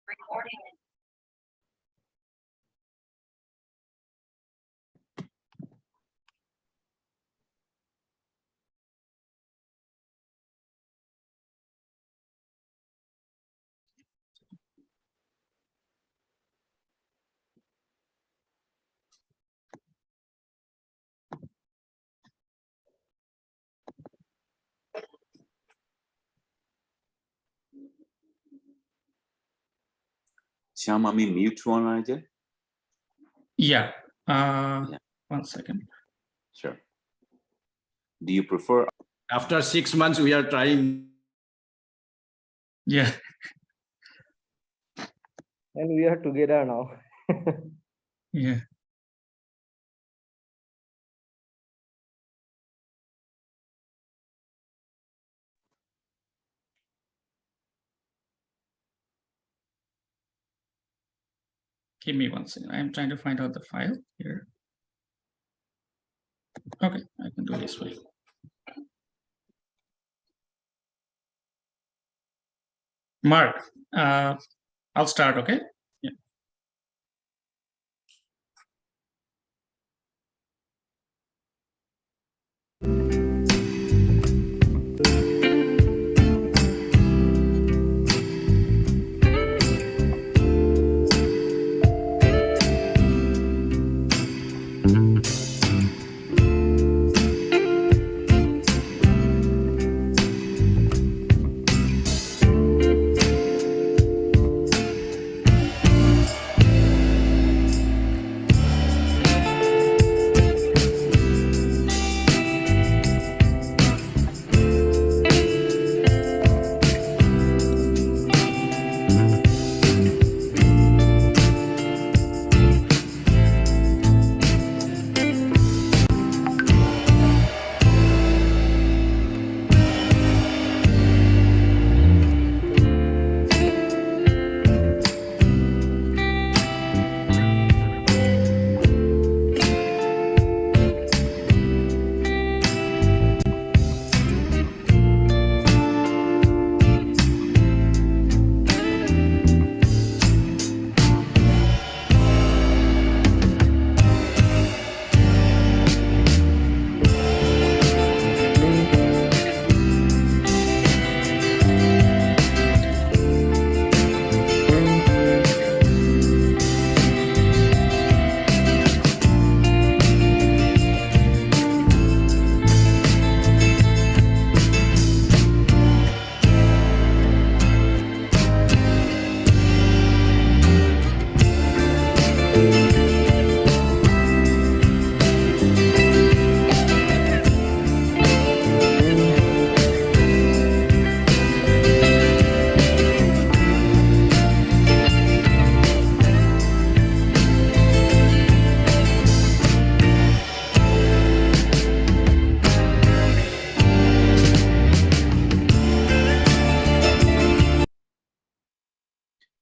Recording. Shyam, আমি mute one right? Yeah. Yeah. 1 second. Sure. Do you prefer? After 6 months, we are trying. Yeah. And we are together now. Yeah. Give me 1 second. I'm trying to find out the file here. Okay, I can do it this way. Mark, I'll start, okay? Yeah.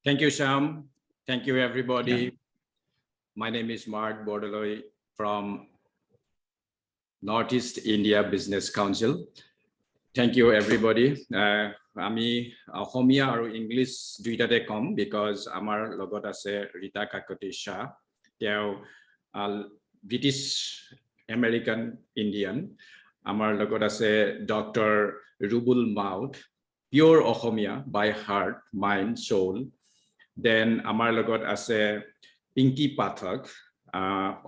Thank you, Shyam. Thank you, everybody. Yeah. My name is Mark Bordeloy from Northeast India Business Council. Thank you, everybody. Ami Ohomia or English duitate kom because amar logot ase Rita Kakoti Shah. Teo British American Indian. Amar logot ase Dr. Rubul Maut, pure Ohomia by heart, mind, soul. Then amar logot ase Pinky Pathak,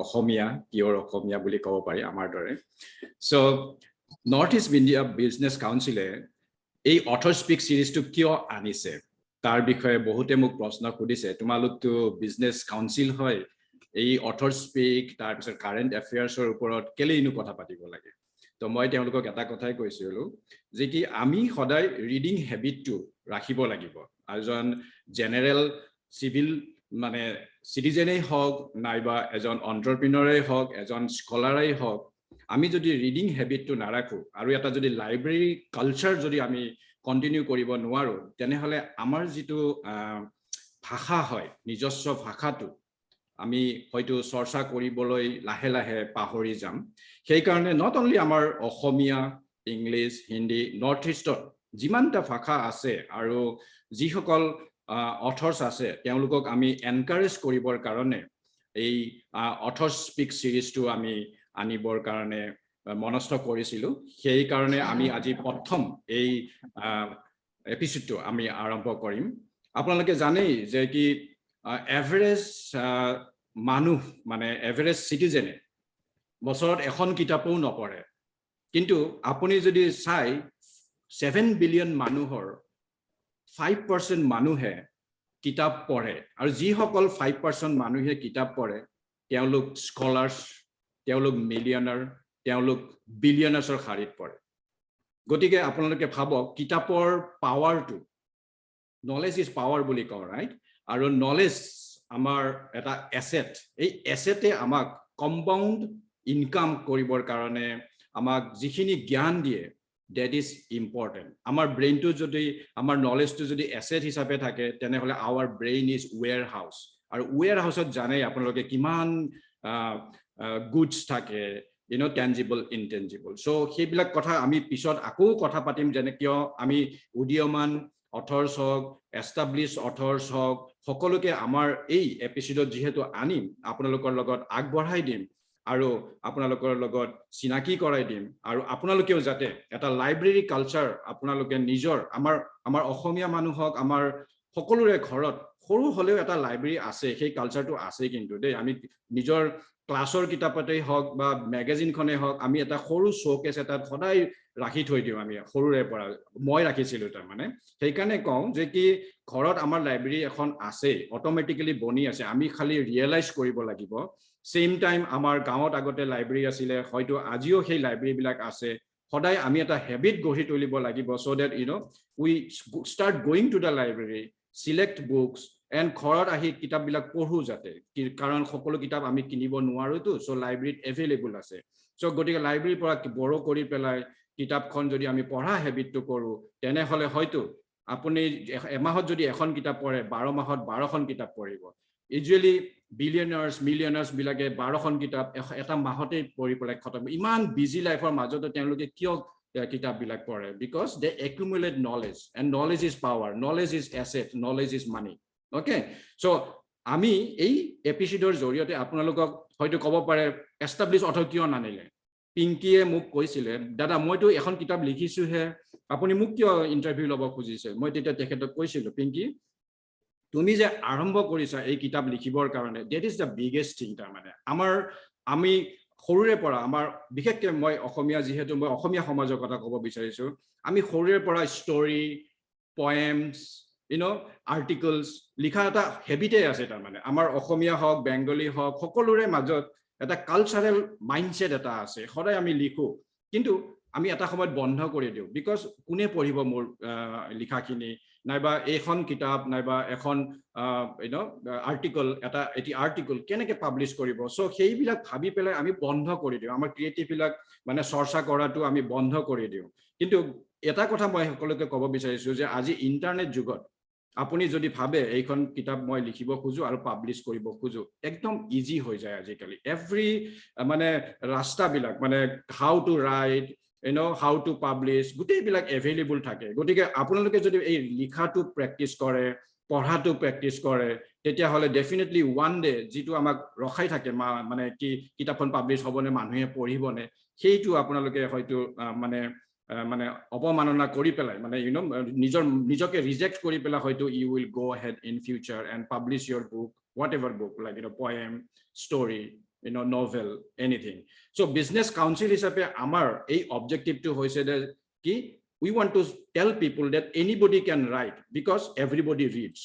Ohomia, pure Ohomia buli kobo pari amar dore. So Northeast India Business Council এই author speak series to কিয় আনিছে তাৰ বিষয়ে বহুতে মোক প্ৰশ্ন কৰিছে তোমালোক তো বিজনেস কাউন্সিল হয় এই author speak তাৰ পিছত কাৰেন্ট এফেয়াৰ্ছৰ ওপৰত কেলে ইনু কথা পাতিব লাগে তো মই তেওঁলোকক এটা কথাই কৈছিলো যে কি আমি সদায় ৰিডিং হেবিটটো ৰাখিব লাগিব এজন জেনাৰেল সিভিল মানে সিটিজেনেই হওক নাইবা এজন এন্টাৰপ্ৰেনিয়ৰেই হওক এজন স্কলাৰেই হওক আমি যদি ৰিডিং হেবিটটো নাৰাখো আৰু এটা যদি লাইব্ৰেৰী কালচাৰ যদি আমি কন্টিনিউ কৰিব নোৱাৰো তেনেহলে আমাৰ যেটো ভাষা হয় নিজস্ব ভাষাটো আমি হয়তো চৰ্চা কৰিবলৈ লাহে লাহে পাহৰি যাম সেই কাৰণে নট অনলি আমাৰ অসমীয়া ইংলিশ হিন্দী নৰ্থ ইষ্টৰ যিমানটা ভাষা আছে আৰু যিসকল অথৰ্ছ আছে তেওঁলোকক আমি এনকাৰেজ কৰিবৰ কাৰণে এই অথৰ্ছ স্পিক সিৰিজটো আমি আনিবৰ কাৰণে মনস্থ কৰিছিলোঁ সেই কাৰণে আমি আজি প্ৰথম এই এপিসোডটো আমি আৰম্ভ কৰিম আপোনালোকে জানেই যে কি এভাৰেজ মানুহ মানে এভাৰেজ সিটিজেনে বছৰত এখন কিতাপও নপঢ়ে কিন্তু আপুনি যদি চাই 7 বিলিয়ন মানুহৰ 5% মানুহে কিতাপ পঢ়ে আৰু যিসকল 5% মানুহে কিতাপ পঢ়ে তেওঁলোক স্কলাৰ্ছ তেওঁলোক মিলিয়নাৰ তেওঁলোক বিলিয়নাৰ্ছৰ শাৰীত পৰে গতিকে আপোনালোকে ভাবক কিতাপৰ পাৱাৰটো নলেজ ইজ পাৱাৰ বুলি কওঁ ৰাইট আৰু নলেজ আমাৰ এটা এছেট এই এছেটে আমাক কম্পাউণ্ড ইনকাম কৰিবৰ কাৰণে আমাক যিখিনি জ্ঞান দিয়ে that is important আমাৰ ব্ৰেইনটো যদি আমাৰ নলেজটো যদি এছেট হিচাপে থাকে তেনেহলে our brain is warehouse আৰু warehouse-ত জানে আপোনালোকে কিমান goods থাকে tangible intangible so সেইবিলাক কথা আমি পিছত আকৌ কথা পাতিম যেনে কিয় আমি উদীয়মান অথৰ্ছ হওক এষ্টাব্লিছ অথৰ্ছ হওক সকলোকে আমাৰ এই এপিসোডত যেহেতু আনিম আপোনালোকৰ লগত আগবঢ়াই দিম আৰু আপোনালোকৰ লগত চিনাকি কৰাই দিম আৰু আপোনালোকেও যাতে এটা লাইব্ৰেৰী কালচাৰ আপোনালোকে নিজৰ আমাৰ অসমীয়া মানুহক আমাৰ সকলোৰে ঘৰত সৰু হলেও এটা লাইব্ৰেৰী আছে সেই কালচাৰটো আছে কিন্তু দেই আমি নিজৰ ক্লাছৰ কিতাপতেই হওক বা মেগাজিনখনে হওক আমি এটা সৰু শোকেছ এটা সদায় ৰাখি থৈ দিওঁ আমি সৰুৰে পৰা মই ৰাখিছিলোঁ তাৰ মানে সেইকাৰণে কওঁ যে কি ঘৰত আমাৰ লাইব্ৰেৰী এখন আছে অটোমেটিক্যালি বনি আছে আমি খালি ৰিয়েলাইজ কৰিব লাগিব সেম টাইম আমাৰ গাঁৱত আগতে লাইব্ৰেৰী আছিলে হয়তো আজিও সেই লাইব্ৰেৰী বিলাক আছে সদায় আমি এটা হেবিট গঢ়ি তুলিব লাগিব so that we start going to the library select books and ঘৰত আহি কিতাপ বিলাক পঢ়ো যাতে কাৰণ সকলো কিতাপ আমি কিনিব নোৱাৰোতো so লাইব্ৰেৰীত এভেইলেবল আছে so গতিকে লাইব্ৰেৰীৰ পৰা বড় কৰি পেলাই কিতাপখন যদি আমি পঢ়া হেবিটটো কৰো তেনেহলে হয়তো আপুনি এমাহত যদি এখন কিতাপ পঢ়ে 12 মাহত 12খন কিতাপ পঢ়িব ইউজুৱেলি বিলিয়নাৰ্ছ মিলিয়নাৰ্ছ বিলাকে 12খন কিতাপ এটা মাহতে পঢ়ি পেলাই খতম ইমান বিজি লাইফৰ মাজতো তেওঁলোকে কিয় কিতাপ বিলাক পঢ়ে because they accumulate knowledge and knowledge is power knowledge is asset knowledge is money okay so আমি এই এপিসোডৰ জৰিয়তে আপোনালোকক হয়তো ক'ব পাৰে এষ্টাব্লিছ অথৰ কিয় নানিলে পিংকিয়ে মোক কৈছিলে দাদা মইতো এখন কিতাপ লিখিছো হে আপুনি মোক কিয় ইন্টাৰভিউ ল'ব খুজিছে মই তেতিয়া তেখেতক কৈছিলো পিংকি তুমি যে আৰম্ভ কৰিছা এই কিতাপ লিখিবৰ কাৰণে that is the biggest thing তাৰ মানে আমি সৰুৰে পৰা আমাৰ বিশেষকৈ মই অসমীয়া যিহেতু মই অসমীয়া সমাজৰ কথা ক'ব বিচাৰিছো আমি সৰুৰে পৰা ষ্টৰী পয়েমছ আৰ্টিকলছ লিখা এটা হেবিটে আছে তাৰ মানে আমাৰ অসমীয়া হওক বেংগলী হওক সকলোৰে মাজত এটা কালচাৰেল মাইন্ডছেট এটা আছে সদায় আমি লিখো কিন্তু আমি এটা সময়ত বন্ধ কৰি দিওঁ বিকজ কোনে পঢ়িব মোৰ লিখাখিনি নাইবা এখন কিতাপ নাইবা এখন আৰ্টিকল এটি আৰ্টিকল কেনেকৈ পাব্লিছ কৰিব সো সেইবিলাক ভাবি পেলাই আমি বন্ধ কৰি দিওঁ আমাৰ ক্ৰিয়েটিভ বিলাক মানে চৰ্চা কৰাটো আমি বন্ধ কৰি দিওঁ কিন্তু এটা কথা মই সকলোকে ক'ব বিচাৰিছো যে আজি ইন্টাৰনেট যুগত আপুনি যদি ভাবে এইখন কিতাপ মই লিখিব খুজো আৰু পাব্লিছ কৰিব খুজো একদম ইজি হৈ যায় আজিকালি এভৰি মানে ৰাস্তাবিলাক মানে how to right how to publish গোটেইবিলাক এভেইলেবল থাকে গতিকে আপোনালোকে যদি এই লিখাটো প্ৰেক্টিছ কৰে পঢ়াটো প্ৰেক্টিছ কৰে তেতিয়াহ'লে ডেফিনেটলি ওৱান ডে যিটো আমাক ৰখাই থাকে মানে কি কিতাপখন পাব্লিছ হ'বনে মানুহে পঢ়িবনে সেইটো আপোনালোকে হয়তো মানে অপমাননা কৰি পেলাই মানে নিজকে ৰিজেক্ট কৰি পেলাই হয়তো you will go ahead in future and publish your book whatever book like poem story novel anything so business council hisabe amar ei objective to hoise ki we want to tell people that anybody can write because everybody reads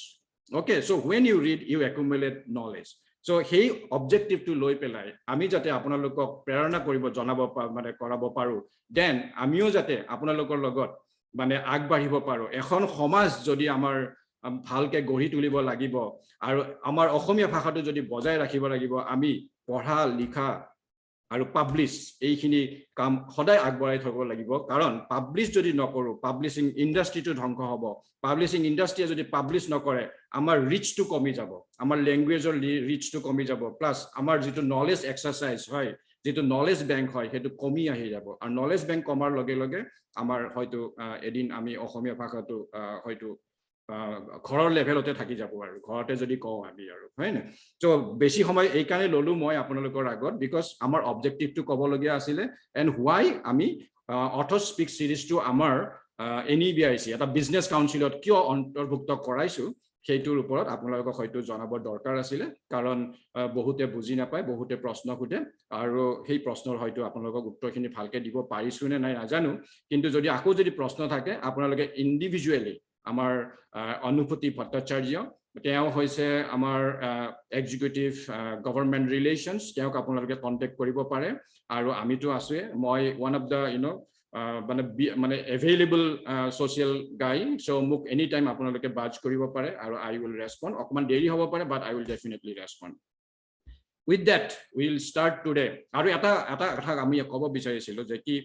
okay so when you read you accumulate knowledge so hey objective to loi pelai ami jate apunalokok prerana koribo janabo mane korabo paru then amio jate apunalokor logot mane agbaribo paru ekhon somaj jodi amar ভালকে গঢ়ি তুলিব লাগিব আৰু আমাৰ অসমীয়া ভাষাটো যদি বজাই ৰাখিব লাগিব আমি পঢ়া লিখা আৰু পাব্লিছ এইখিনি কাম সদায় আগবঢ়াই থব লাগিব কাৰণ পাব্লিছ যদি নকৰো পাব্লিছিং ইন্ডাষ্ট্ৰিটো ধ্বংস হ'ব পাব্লিছিং ইন্ডাষ্ট্ৰিয়ে যদি পাব্লিছ নকৰে আমাৰ ৰিচটো কমি যাব আমাৰ ল্যাঙ্গুৱেজৰ ৰিচটো কমি যাব প্লাস আমাৰ যেটো নলেজ এক্সাৰসাইজ হয় যেটো নলেজ বেংক হয় হেতু কমি আহি যাব আৰু নলেজ বেংক কমাৰ লগে লগে আমাৰ হয়তো এদিন আমি অসমীয়া ভাষাটো হয়তো ঘৰৰ লেভেলতে থাকি যাব আৰু ঘৰতে যদি কওঁ আমি আৰু হয় না তো বেছি সময় এই কাৰণে ললো মই আপোনালোকৰ আগত বিকজ আমাৰ অবজেক্টিভটো ক'বলগীয়া আছিলে এণ্ড হোৱাই আমি অথৰ স্পিক সিৰিজটো আমাৰ NEIBC এটা বিজনেছ কাউন্সিলত কিয় অন্তৰ্ভুক্ত কৰাইছো সেইটোৰ ওপৰত আপোনালোকক হয়তো জনাব দৰকাৰ আছিলে কাৰণ বহুতে বুজি নাপায় বহুতে প্ৰশ্ন সোধে আৰু সেই প্ৰশ্নৰ হয়তো আপোনালোকক উত্তৰখিনি ভালকে দিব পাৰিছো নে নাই নাজানো কিন্তু যদি আকৌ যদি প্ৰশ্ন থাকে আপোনালোকে ইণ্ডিভিজুৱেলি আমাৰ অনুভূতি ভট্টাচাৰ্য তেওঁ হৈছে আমাৰ এক্সিকিউটিভ গভৰ্ণমেণ্ট ৰিলেশ্যনছ তেওঁক আপোনালোকে কণ্টেক্ট কৰিব পাৰে আৰু আমিতো আছোৱে মই ওৱান অফ দ্য মানে এভেইলেবল ছ'চিয়েল গাই চ' মোক এনি টাইম আপোনালোকে বাজ কৰিব পাৰে আৰু আই উইল ৰেছপণ্ড অকণমান দেৰি হ'ব পাৰে but I will definitely respond with that will start today আৰু এটা কথা আমি ক'ব বিচাৰিছিলোঁ যে কি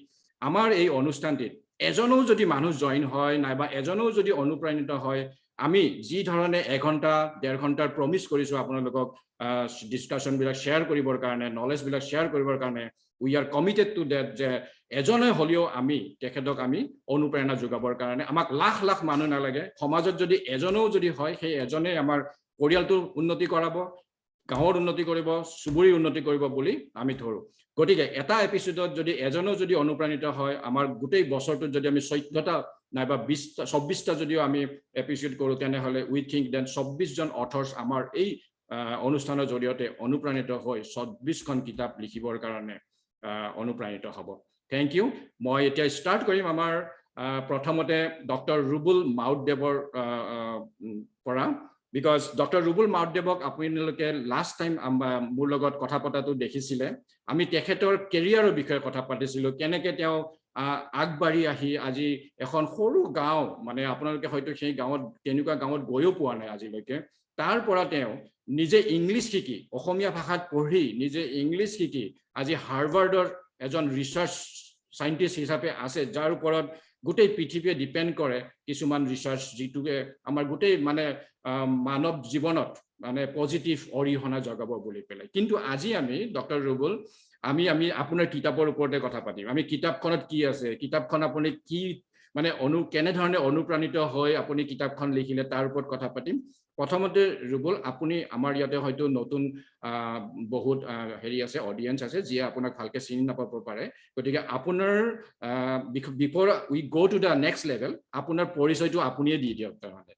আমাৰ এই অনুষ্ঠানটিত এজনো যদি মানুহ জইন হয় নাইবা এজনো যদি অনুপ্ৰাণিত হয় আমি যি ধৰণে 1 ঘণ্টা 1.5 ঘণ্টাৰ প্ৰমিছ কৰিছোঁ আপোনালোকক ডিছকাশ্যনবিলাক শ্বেয়াৰ কৰিবৰ কাৰণে নলেজবিলাক শ্বেয়াৰ কৰিবৰ কাৰণে we are committed to date যে এজনে হ'লেও আমি তেখেতক আমি অনুপ্ৰেৰণা যোগাবৰ কাৰণে আমাক লাখ লাখ মানুহ নালাগে সমাজত যদি এজনেও যদি হয় সেই এজনে আমাৰ পৰিয়ালটোৰ উন্নতি কৰাব গাঁৱৰ উন্নতি কৰিব চুবুৰীৰ উন্নতি কৰিব বুলি আমি ধৰোঁ গতিকে এটা এপিসোডত যদি এজনো যদি অনুপ্ৰাণিত হয় আমাৰ গোটেই বছৰটোত যদি আমি 14টা নাইবা 24টা যদিও আমি এপিসোড কৰোঁ তেনেহ'লে উই থিংক দেন 24 জন অথৰ্ছ আমাৰ এই অনুষ্ঠানৰ জৰিয়তে অনুপ্ৰাণিত হৈ 24খন কিতাপ লিখিবৰ কাৰণে অনুপ্ৰাণিত হ'ব থ্যাংক ইউ মই এতিয়া ষ্টাৰ্ট কৰিম আমাৰ প্ৰথমতে ডক্টৰ ৰুবুল মাউতদেৱৰ পৰা বিকজ ডক্টৰ ৰুবুল মাউতদেৱক আপোনালোকে লাষ্ট টাইম মোৰ লগত কথা পতাটো দেখিছিলে আমি তেখেতৰ কেৰিয়াৰৰ বিষয়ে কথা পাতিছিলোঁ কেনেকৈ তেওঁ আগবাঢ়ি আহি আজি এখন সৰু গাঁও মানে আপোনালোকে হয়তো সেই গাঁৱত তেনেকুৱা গাঁৱত গৈও পোৱা নাই আজিলৈকে তাৰ পৰা তেওঁ নিজে ইংলিছ শিকি অসমীয়া ভাষাত পঢ়ি নিজে ইংলিছ শিকি আজি হাৰ্ভাৰ্ডৰ এজন ৰিচাৰ্চ সাইন্টিষ্ট হিচাপে আছে যাৰ ওপৰত গোটেই পৃথিৱীয়ে ডিপেন্ড কৰে কিছুমান ৰিচাৰ্চ যিটোকে আমাৰ গোটেই মানে মানৱ জীৱনত মানে পজিটিভ অৰিহণা জগাব বুলি পেলাই কিন্তু আজি আমি ডক্টৰ ৰুবুল আমি আপোনাৰ কিতাপৰ ওপৰতে কথা পাতিম আমি কিতাপখনত কি আছে কিতাপখন আপুনি কি মানে কেনে ধৰণে অনুপ্ৰাণিত হৈ আপুনি কিতাপখন লিখিলে তাৰ ওপৰত কথা পাতিম প্ৰথমতে ৰুবুল আপুনি আমাৰ ইয়াতে হয়তো নতুন বহুত হেৰি আছে অডিয়েন্স আছে যিয়ে আপোনাক ভালকে চিনি নাপাব পাৰে গতিকে আপোনাৰ before we go to the next level আপোনাৰ পৰিচয়টো আপুনিয়ে দি দিয়ক তাৰমানে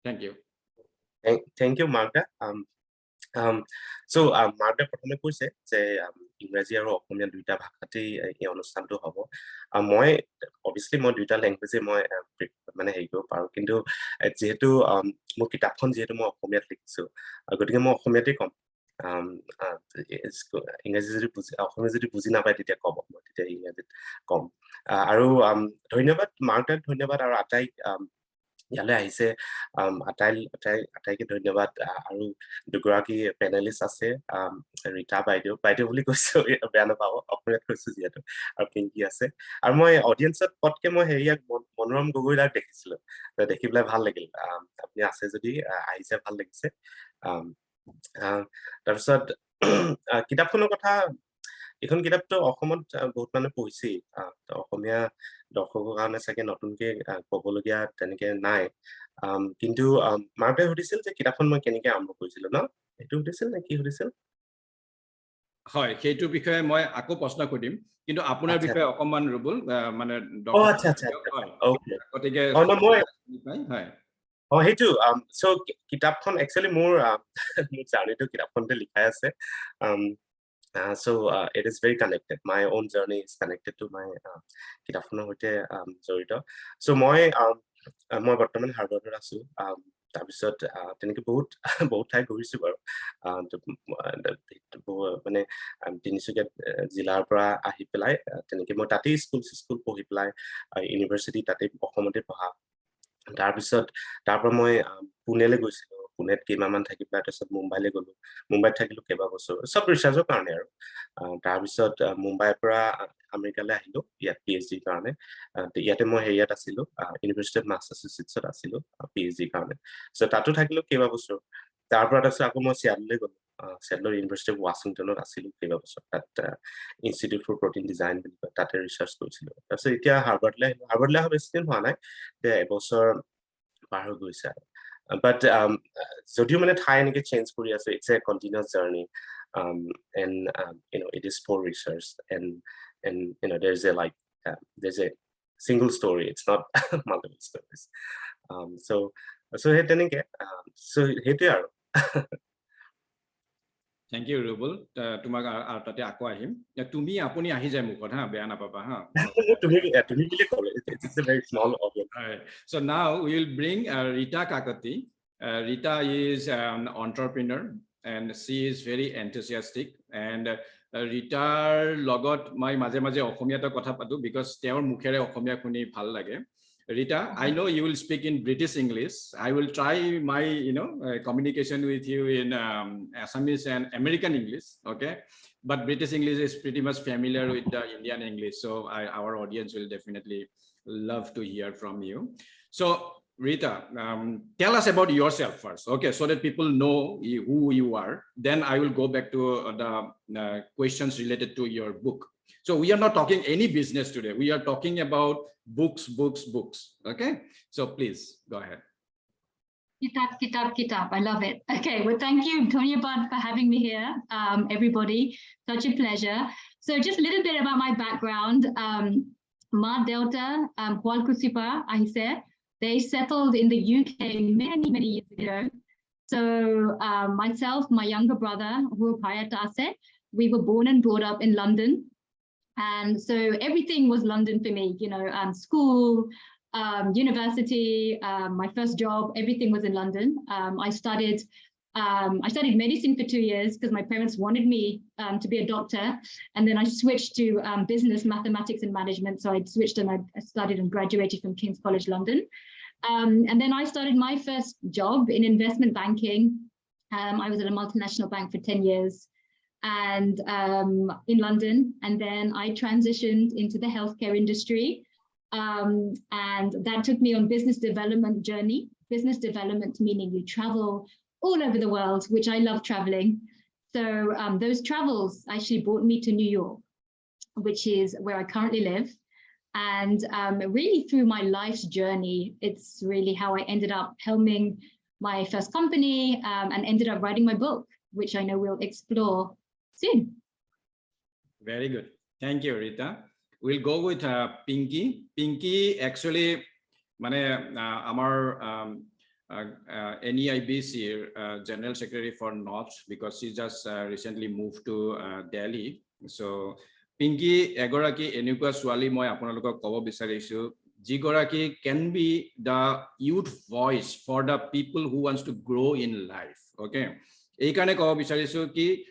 thank you Thank you, Martha. So Martha প্ৰথমে কৈছে যে ইংৰাজী আৰু অসমীয়া দুইটা ভাষাতেই এই অনুষ্ঠানটো হ'ব মই অবভিয়াসলি মই দুইটা ল্যাঙ্গুৱেজে মই মানে হেৰি কৰিব পাৰোঁ কিন্তু যেহেতু মোৰ কিতাপখন যেহেতু মই অসমীয়াত লিখিছোঁ গতিকে মই অসমীয়াতেই ক'ম ইংৰাজী যদি অসমীয়া যদি বুজি নাপায় তেতিয়া ক'ব মই তেতিয়া ইংৰাজীত ক'ম আৰু ধন্যবাদ মাৰ্টাক ধন্যবাদ আৰু আটাইক ইয়ালৈ আহিছে আটাইকে ধন্যবাদ আৰু দুগৰাকী পেনেলিষ্ট আছে ৰীতা বাইদেউ বুলি কৈছো বেয়া নাপাব অসমীয়াত কৈছো যিহেতু আৰু পিংকি আছে আৰু মই অডিয়েন্সত পটকে মই হেৰিয়াক মনোৰম গগৈদাক দেখিছিলো দেখি পেলাই ভাল লাগিল আপুনি আছে যদি আহিছে ভাল লাগিছে তাৰপিছত কিতাপখনৰ কথা এখন কিতাপটো অসমত বহুত মানুহ পঢ়িছে অসমীয়া দৰ্শকৰ কাৰণে চাগে নতুনকে ক'বলগীয়া তেনেকে নাই কিন্তু মাৰ্কে সুধিছিল যে কিতাপখন মই কেনেকে আৰম্ভ কৰিছিলো ন এইটো সুধিছিল নে কি সুধিছিল হয় সেইটো বিষয়ে মই আকৌ প্ৰশ্ন কৰিম কিন্তু আপোনাৰ বিষয়ে অকমান ৰুবুল মানে আচ্ছা ওকে গতিকে মই হয় সেইটো so কিতাপখন একচুয়ালি মোৰ জাৰ্নিটো কিতাপখনতে লিখাই আছে so it is very connected my own journey is connected to my কিতাপখনৰ সৈতে জড়িত so মই বৰ্তমান হাৰ্ভাৰ্ডত আছো তাৰপিছত তেনেকে বহুত ঠাই ঘূৰিছো বাৰু মানে তিনিচুকীয়া জিলাৰ পৰা আহি পেলাই তেনেকে মই তাতেই স্কুল পঢ়ি পেলাই ইউনিভাৰ্চিটি তাতে অসমতে পঢ়া তাৰপিছত তাৰ পৰা মই পুনেলৈ গৈছিলো পুনেত কেইমাহমান থাকি পেলাই তাৰপিছত মুম্বাইলৈ গলো মুম্বাইত থাকিলো কেইবা বছৰ সব ৰিচাৰ্চৰ কাৰণে আৰু তাৰপিছত মুম্বাইৰ পৰা আমেৰিকালৈ আহিলো ইয়াত PhDৰ কাৰণে ইয়াতে মই হেৰিয়াত আছিলো ইউনিভাৰ্চিটি অফ মাছাচুচেটছত আছিলো PhDৰ কাৰণে সো তাতো থাকিলো কেইবা বছৰ তাৰ পৰা তাৰপিছত আকৌ মই চিয়াটললৈ গলো চিয়াটলৰ ইউনিভাৰ্চিটি অফ ৱাশ্বিংটনত আছিলো কেইবা বছৰ তাত ইনষ্টিটিউট ফৰ প্ৰটিন ডিজাইন বুলি কয় তাতে ৰিচাৰ্চ কৰিছিলো তাৰপিছত এতিয়া হাৰ্ভাৰ্ডলৈ অহা বেছি দিন হোৱা নাই এবছৰ পাৰ হৈ গৈছে but যদিও মানে ঠাই এনেকে চেঞ্জ কৰি আছে it's a continuous journey and you know it is for research and you know there's a single story it's not multiple stories so hey teneke so hete aru Thank you, Rubul. Tumak tate ako ahim. Tumi apuni ahi jay mukot ha beya na papa ha. tumi bile kore it's a very small audience. Right. So now we will bring Rita Kakati. Rita is an entrepreneur and she is very enthusiastic and Ritar logot my maje maje Okhomia ta kotha patu because teor mukhere Okhomia khuni bhal lage. Rita, I know you will speak in British English. I will try my, communication with you in Assamese and American English, okay? But British English is pretty much familiar with the Indian English, so our audience will definitely love to hear from you. So, Rita, tell us about yourself first, okay? So that people know who you are. Then I will go back to the questions related to your book. So we are not talking any business today. We are talking about books. Okay. So please go ahead. Kitab. I love it. Okay. Well, thank you, Tony Bud, for having me here. Everybody, such a pleasure. So just a little bit about my background. Ma Delta, Hualkusipa, Ahise, they settled in the UK many years ago. So myself, my younger brother, Hurupayatase, we were born and brought up in London. And so everything was London for me, school, university, my first job, everything was in London. I studied medicine for 2 years because my parents wanted me to be a doctor. And then I switched to business, mathematics and management. So I switched and I studied and graduated from King's College London. And then I started my first job in investment banking. I was at a multinational bank for 10 years. And in London, and then I transitioned into the healthcare industry, and that took me on business development journey. Business development meaning you travel all over the world, which I love traveling. So those travels actually brought me to New York, which is where I currently live. And really through my life's journey, it's really how I ended up helming my first company and ended up writing my book, which I know we'll explore soon. Very good. Thank you, Rita. We'll go with Pinky. Pinky actually, our NEIBC General Secretary for North, because she just recently moved to Delhi. So Pinky, egoraki enukwa swali moi aponalokok kobo bisarisu, jigoraki can be the youth voice for the people who wants to grow in life. Okay. Ei kane kobo bisarisu ki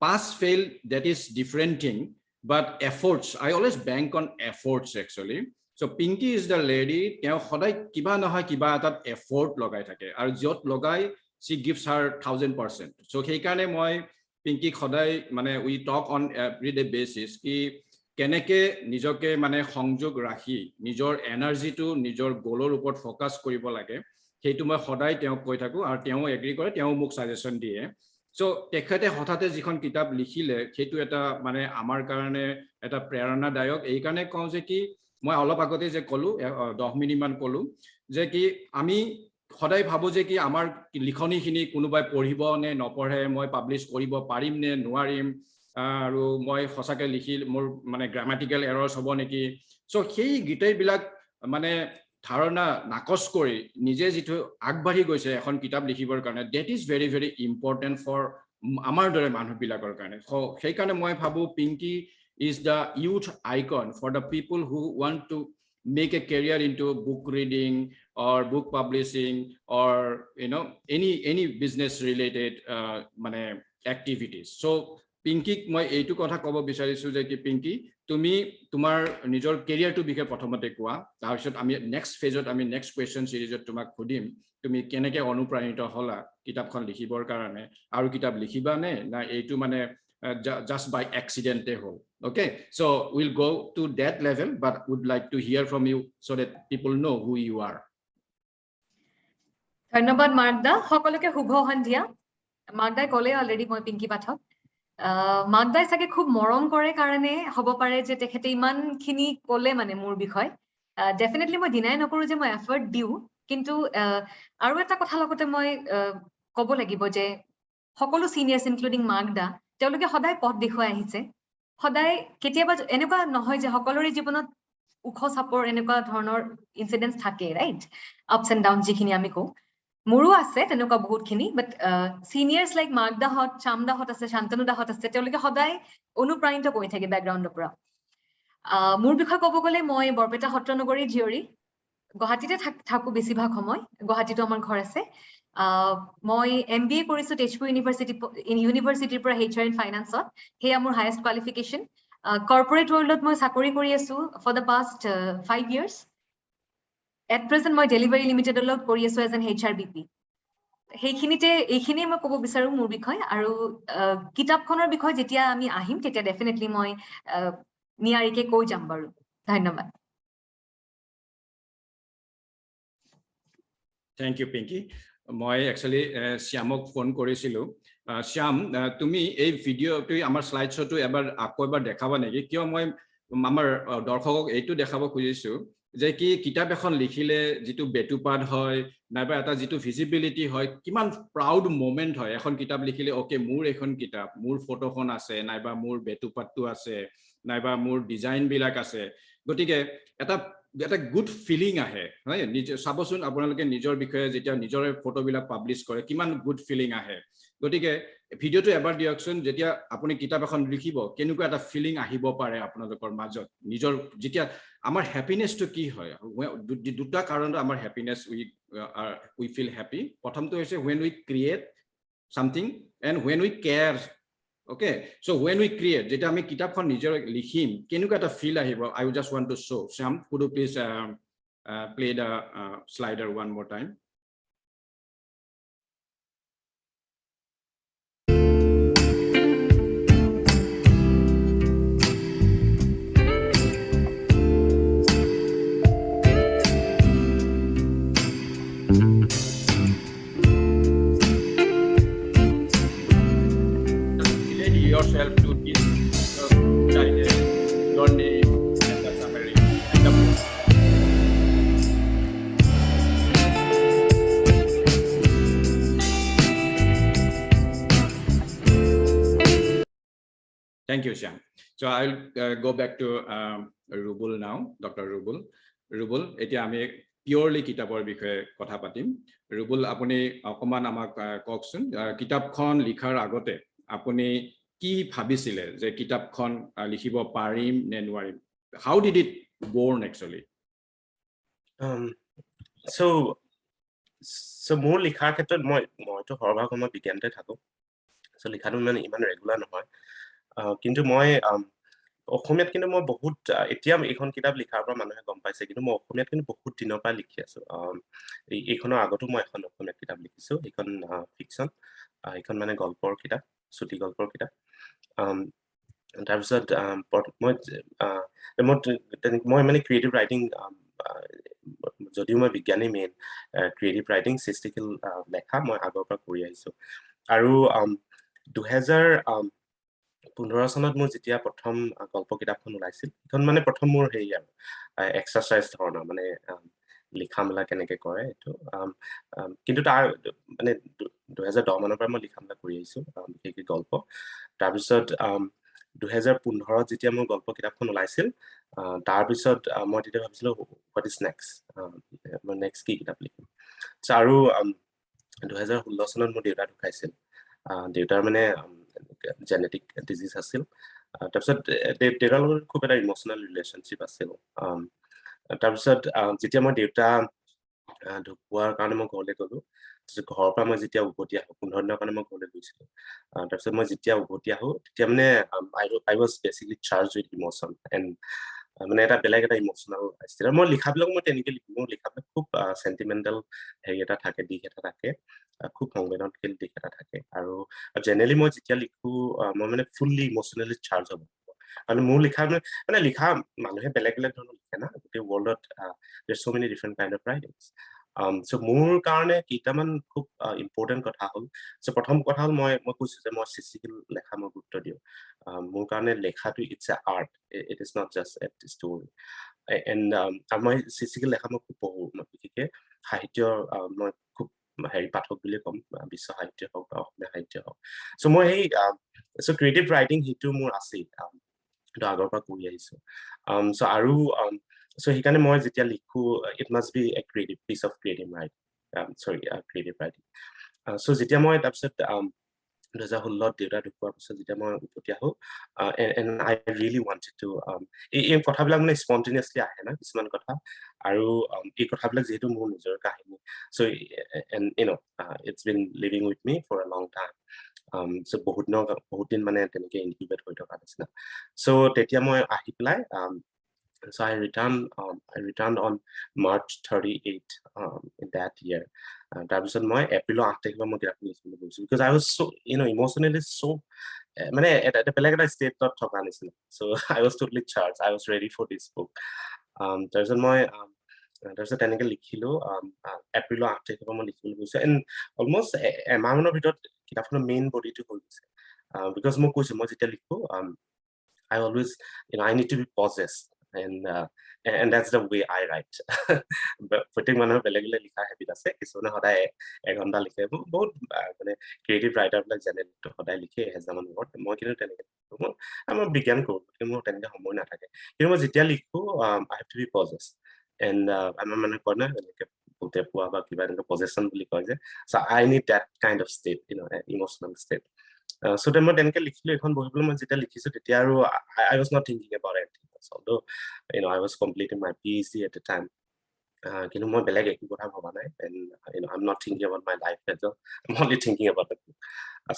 pass fail, that is different thing, but efforts, I always bank on efforts actually. So Pinky is the lady, teo khodai kiba na hoy kiba atat effort logai thake ar jot logai she gives her 1000%. So hei kane moi Pinky khodai we talk on everyday basis ki keneke nijoke songjog rakhi nijor energy to nijor goalor upor focus koribo lage heitu moi khodai teo koi thaku ar teo agree kore teo muk suggestion die. So tekhete hotate jikhon kitab likhile hetu eta amar karone eta prerana dayok ei kane kau je ki moi olop agote je kolu 10 minute man kolu je ki ami khodai bhabo je ki amar likhoni khini kunubai poribo ne nopore moi publish koribo parim ne noarim aru moi hosake likhil mor grammatical errors hobo neki. So hei gitei bilak ধারণা নাকচ কৰি নিজে যেটো আগবাঢ়ি গৈছে এখন কিতাপ লিখিবৰ কাৰণে, that is very very important for আমাৰ দৰে মানুহ বিলাকৰ কাৰণে. সেই কাৰণে মই ভাবো Pinky is the youth icon for the people who want to make a career into book reading or book publishing or any business related activities. So Pinky মই এইটো কথা কব বিচাৰিছো যে কি Pinky তুমি তোমাৰ নিজৰ কেৰিয়াৰটো বিষয়ে প্ৰথমতে কোৱা, তাৰ পিছত আমি নেক্সট ফেজত আমি নেক্সট কোৱেশ্চন সিৰিজত তোমাক খুদিম তুমি কেনেকৈ অনুপ্ৰাণিত হলা কিতাপখন লিখিবৰ কাৰণে, আৰু কিতাপ লিখিবা নে না এইটো just by accident hol. Okay, so we'll go to that level, but would like to hear from you so that people know who you are. ধন্যবাদ মাৰ্কদা, সকলোকে শুভ সন্ধিয়া। মাৰ্কদাই ক'লে অলৰেডি মই Pinky পাঠক। মাৰ্কদাই চাগে খুব মৰম কৰে কাৰণে হ'ব পাৰে যে তেখেতে ইমানখিনি ক'লে মোৰ বিষয়। ডেফিনেটলি মই ডিনাই নকৰো যে মই এফৰ্ট দিও, কিন্তু আৰু এটা কথা লগতে মই ক'ব লাগিব যে সকলো সিনিয়ৰ্স ইনক্লুডিং মাগদা তেওঁলোকে সদায় পথ দেখুৱাই আহিছে সদায় কেতিয়াবা এনেকুৱা নহয় যে সকলোৰে জীৱনত উখ চাপৰ এনেকুৱা ধৰণৰ ইনসিডেন্টস থাকে ৰাইট আপস এন্ড ডাউন যিখিনি আমি কওঁ মোৰো আছে তেনেকুৱা বহুতখিনি বাট সিনিয়ৰ্স লাইক মাগদাহত চামদাহত আছে শান্তনুদাহত আছে তেওঁলোকে সদায় অনুপ্ৰাণিত কৰি থাকে বেকগ্ৰাউণ্ডৰ পৰা মোৰ বিষয়ে ক'ব গ'লে মই বৰপেটা সত্ৰনগৰীৰ জীয়ৰী গুৱাহাটীতে থাকো বেছিভাগ সময় গুৱাহাটীতো আমাৰ ঘৰ আছে মই MBA কৰিছো তেজপুৰ ইউনিভাৰ্চিটিৰ পৰা HR in ফাইনান্সত হেয়া মোৰ হাইয়েষ্ট কোৱালিফিকেশন কৰ্পোৰেট ৱৰ্ল্ডত মই চাকৰি কৰি আছো for the past 5 years at present মই ডেলিভাৰী লিমিটেডৰ লগত কৰি আছো এজ এন HRBP এইখিনিয়ে মই ক'ব বিচাৰো মোৰ বিষয় আৰু কিতাপখনৰ বিষয় যেতিয়া আমি আহিম তেতিয়া ডেফিনেটলি মই নিয়াৰিকে কৈ যাম বাৰু ধন্যবাদ Thank you, Pinky. মই actually শ্যামক ফোন কৰিছিলো শ্যাম তুমি এই ভিডিঅ'টো আমাৰ স্লাইড শ্ব'টো আকৌ এবাৰ দেখাবা নেকি কিয় মই আমাৰ দৰ্শকক এইটো দেখাব খুজিছো যে কি কিতাপ এখন লিখিলে যিটো বেটুপাত হয় নাইবা এটা যিটো ভিজিবিলিটি হয় কিমান প্ৰাউড মোমেন্ট হয় এখন কিতাপ লিখিলে ওকে মোৰ এখন কিতাপ মোৰ ফটোখন আছে নাইবা মোৰ বেটুপাতটো আছে নাইবা মোৰ ডিজাইন বিলাক আছে গতিকে এটা গুড ফিলিং আহে হয় চাবচোন আপোনালোকে নিজৰ বিষয়ে যেতিয়া নিজৰ ফটোবিলাক পাব্লিছ কৰে কিমান গুড ফিলিং আহে গতিকে ভিডিঅ'টো এবাৰ দিয়কচোন যেতিয়া আপুনি কিতাপ এখন লিখিব কেনেকুৱা এটা ফিলিং আহিব পাৰে আপোনালোকৰ মাজত নিজৰ যেতিয়া আমাৰ হ্যাপিনেছটো কি হয় দুটা কাৰণত আমাৰ হ্যাপিনেছ উই ফিল হ্যাপি প্ৰথমটো হৈছে when we create something and when we care okay so when we create jeta ami kitabkhon nijor likhim kenuka eta feel ahibo I would just want to show Sam could you please play the slider one more time yourself to this journey and the summary and the book. Thank you, Shyam. So I'll go back to Rubul now, Dr. Rubul. Rubul, etia ami purely kitabor bikhoye kotha patim. Rubul, apuni okoman amak koksun kitabkhon likhar agote apuni কি ভাবিছিলে যে কিতাপখন লিখিব পাৰিম নে নোৱাৰিম how did it born actually so মোৰ লিখাৰ ক্ষেত্ৰত মইতো সৰভাগ সময় বিজ্ঞানতে থাকো so লিখাটো ইমান ৰেগুলাৰ নহয় কিন্তু মই অসমীয়াত কিন্তু মই বহুত এতিয়া এইখন কিতাপ লিখাৰ পৰা মানুহে গম পাইছে কিন্তু মই অসমীয়াত কিন্তু বহুত দিনৰ পৰা লিখি আছো এইখনৰ আগতো মই এখন অসমীয়া কিতাপ লিখিছো এইখন ফিকশন এইখন মানে গল্পৰ কিতাপ ছুটি গল্পৰ কিতাপ তাৰপিছত মই মানে ক্ৰিয়েটিভ ৰাইটিং যদিও মই বিজ্ঞানী মেইন ক্ৰিয়েটিভ ৰাইটিং সৃষ্টিশীল লেখা মই আগৰ পৰা কৰি আহিছো আৰু 2015 চনত মোৰ যেতিয়া প্ৰথম গল্প কিতাপখন ওলাইছিল এখন মানে প্ৰথম মোৰ হেৰি আৰু এক্সাৰসাইজ ধৰণৰ মানে লিখা মেলা কেনেকে কৰে এইটো কিন্তু তাৰ মানে 2010 মানৰ পৰা মই লিখা মেলা কৰি আহিছো বিশেষকৈ গল্প তাৰপিছত 2015 যেতিয়া মোৰ গল্প কিতাপখন ওলাইছিল তাৰপিছত মই তেতিয়া ভাবিছিলো what is next মই নেক্সট কি কিতাপ লিখিম আৰু 2016 চনত মোৰ দেউতা ঢুকাইছিল দেউতাৰ মানে জেনেটিক ডিজিজ আছিল তাৰপিছত দেউতাৰ লগত খুব এটা ইমোশনাল ৰিলেশনশ্বিপ আছিল তাৰপিছত যেতিয়া মই দেউতা ঢুকুৱাৰ কাৰণে মই ঘৰলৈ গলো ঘৰৰ পৰা মই যেতিয়া উভতি আহো 15 দিনৰ কাৰণে মই ঘৰলৈ গৈছিলো তাৰপিছত মই যেতিয়া উভতি আহো তেতিয়া মানে I was basically charged with emotion and মানে এটা বেলেগ এটা ইমোশনাল আছিল মই লিখাবিলাক মই তেনেকৈ লিখো মোৰ লিখাবিলাক খুব সেন্টিমেন্টাল হেৰি এটা থাকে দিশ এটা থাকে খুব সংবেদনশীল দিশ এটা থাকে আৰু জেনেৰেলি মই যেতিয়া লিখো মই মানে ফুললি ইমোশনালি চাৰ্জ হ'ব আৰু মোৰ লিখা মানে লিখা মানুহে বেলেগ বেলেগ ধৰণৰ লিখে না গোটেই ৱৰ্ল্ডত there's so many different kind of writings so মোৰ কাৰণে কেইটামান খুব ইম্পৰ্টেন্ট কথা হ'ল so প্ৰথম কথা হ'ল মই কৈছো যে মই সৃষ্টিশীল লেখা মই গুৰুত্ব দিওঁ মোৰ কাৰণে লেখাটো it's a art it is not just a story and মই চিচিকেল লেখা মই খুব পঢ়ো বিশেষকৈ সাহিত্যৰ মই খুব হেৰি পাঠক বুলি ক'ম বিশ্ব সাহিত্য হওক বা অসমীয়া সাহিত্য হওক চ' মই সেই চ' ক্ৰিয়েটিভ ৰাইটিং সেইটো মোৰ আছেই সেইটো আগৰ পৰা কৰি আহিছো চ' আৰু চ' সেইকাৰণে মই যেতিয়া লিখো it must be a creative piece of creative writing creative writing so' যেতিয়া মই তাৰপিছত 2016 দেউতা ঢুকোৱাৰ পিছত যেতিয়া মই উভতি আহো and I really wanted to এই কথাবিলাক মানে স্পন্টেনিয়াছলি আহে না কিছুমান কথা আৰু এই কথাবিলাক যিহেতু মোৰ নিজৰ কাহিনী so and you know it's been living with me for a long time so বহুত দিন মানে তেনেকে ইনকিউবেট হৈ থকা নিচিনা so তেতিয়া মই আহি পেলাই so I returned on March 38 in that year. তাৰপিছত মই এপ্ৰিলৰ 8 তাৰিখে মই কিতাপ লিখিবলৈ গৈছো because I was so emotionally so মানে এটা বেলেগ এটা ষ্টেটত থকা নিচিনা so I was totally charged. I was ready for this book. তাৰপিছত মই তাৰপিছত তেনেকে লিখিলো এপ্ৰিলৰ 8 তাৰিখে মই লিখিবলৈ গৈছো and almost এমাহৰ ভিতৰত কিতাপখনৰ মেইন বডিটো হৈ গৈছে because মই কৈছো মই যেতিয়া লিখো I always I need to be possessed. And that's the way I write. প্ৰত্যেক মানুহৰ বেলেগ বেলেগ লিখা হেবিট আছে কিছুমানে সদায় 1 ঘণ্টা লিখে বহুত মানে ক্ৰিয়েটিভ ৰাইটাৰবিলাক জানে সদায় লিখে 1000 মান ৱৰ্ড মই কিন্তু তেনেকে মই বিজ্ঞান কৰো কিন্তু মোৰ তেনেকে সময় নাথাকে কিন্তু মই যেতিয়া লিখো I have to be possessed and আমাৰ মানে কয় না এনেকে ভূতে পোৱা বা কিবা এনেকে পজেশ্যন বুলি কয় যে so I need that kind of state emotional state so then মই তেনেকে লিখিলো এখন বহিবলৈ মই যেতিয়া লিখিছো তেতিয়া আৰু I was not thinking about it although I was completing my PhD at the time কিন্তু মই বেলেগ একো কথা ভবা নাই and I'm not thinking about my life as well I'm only thinking about the book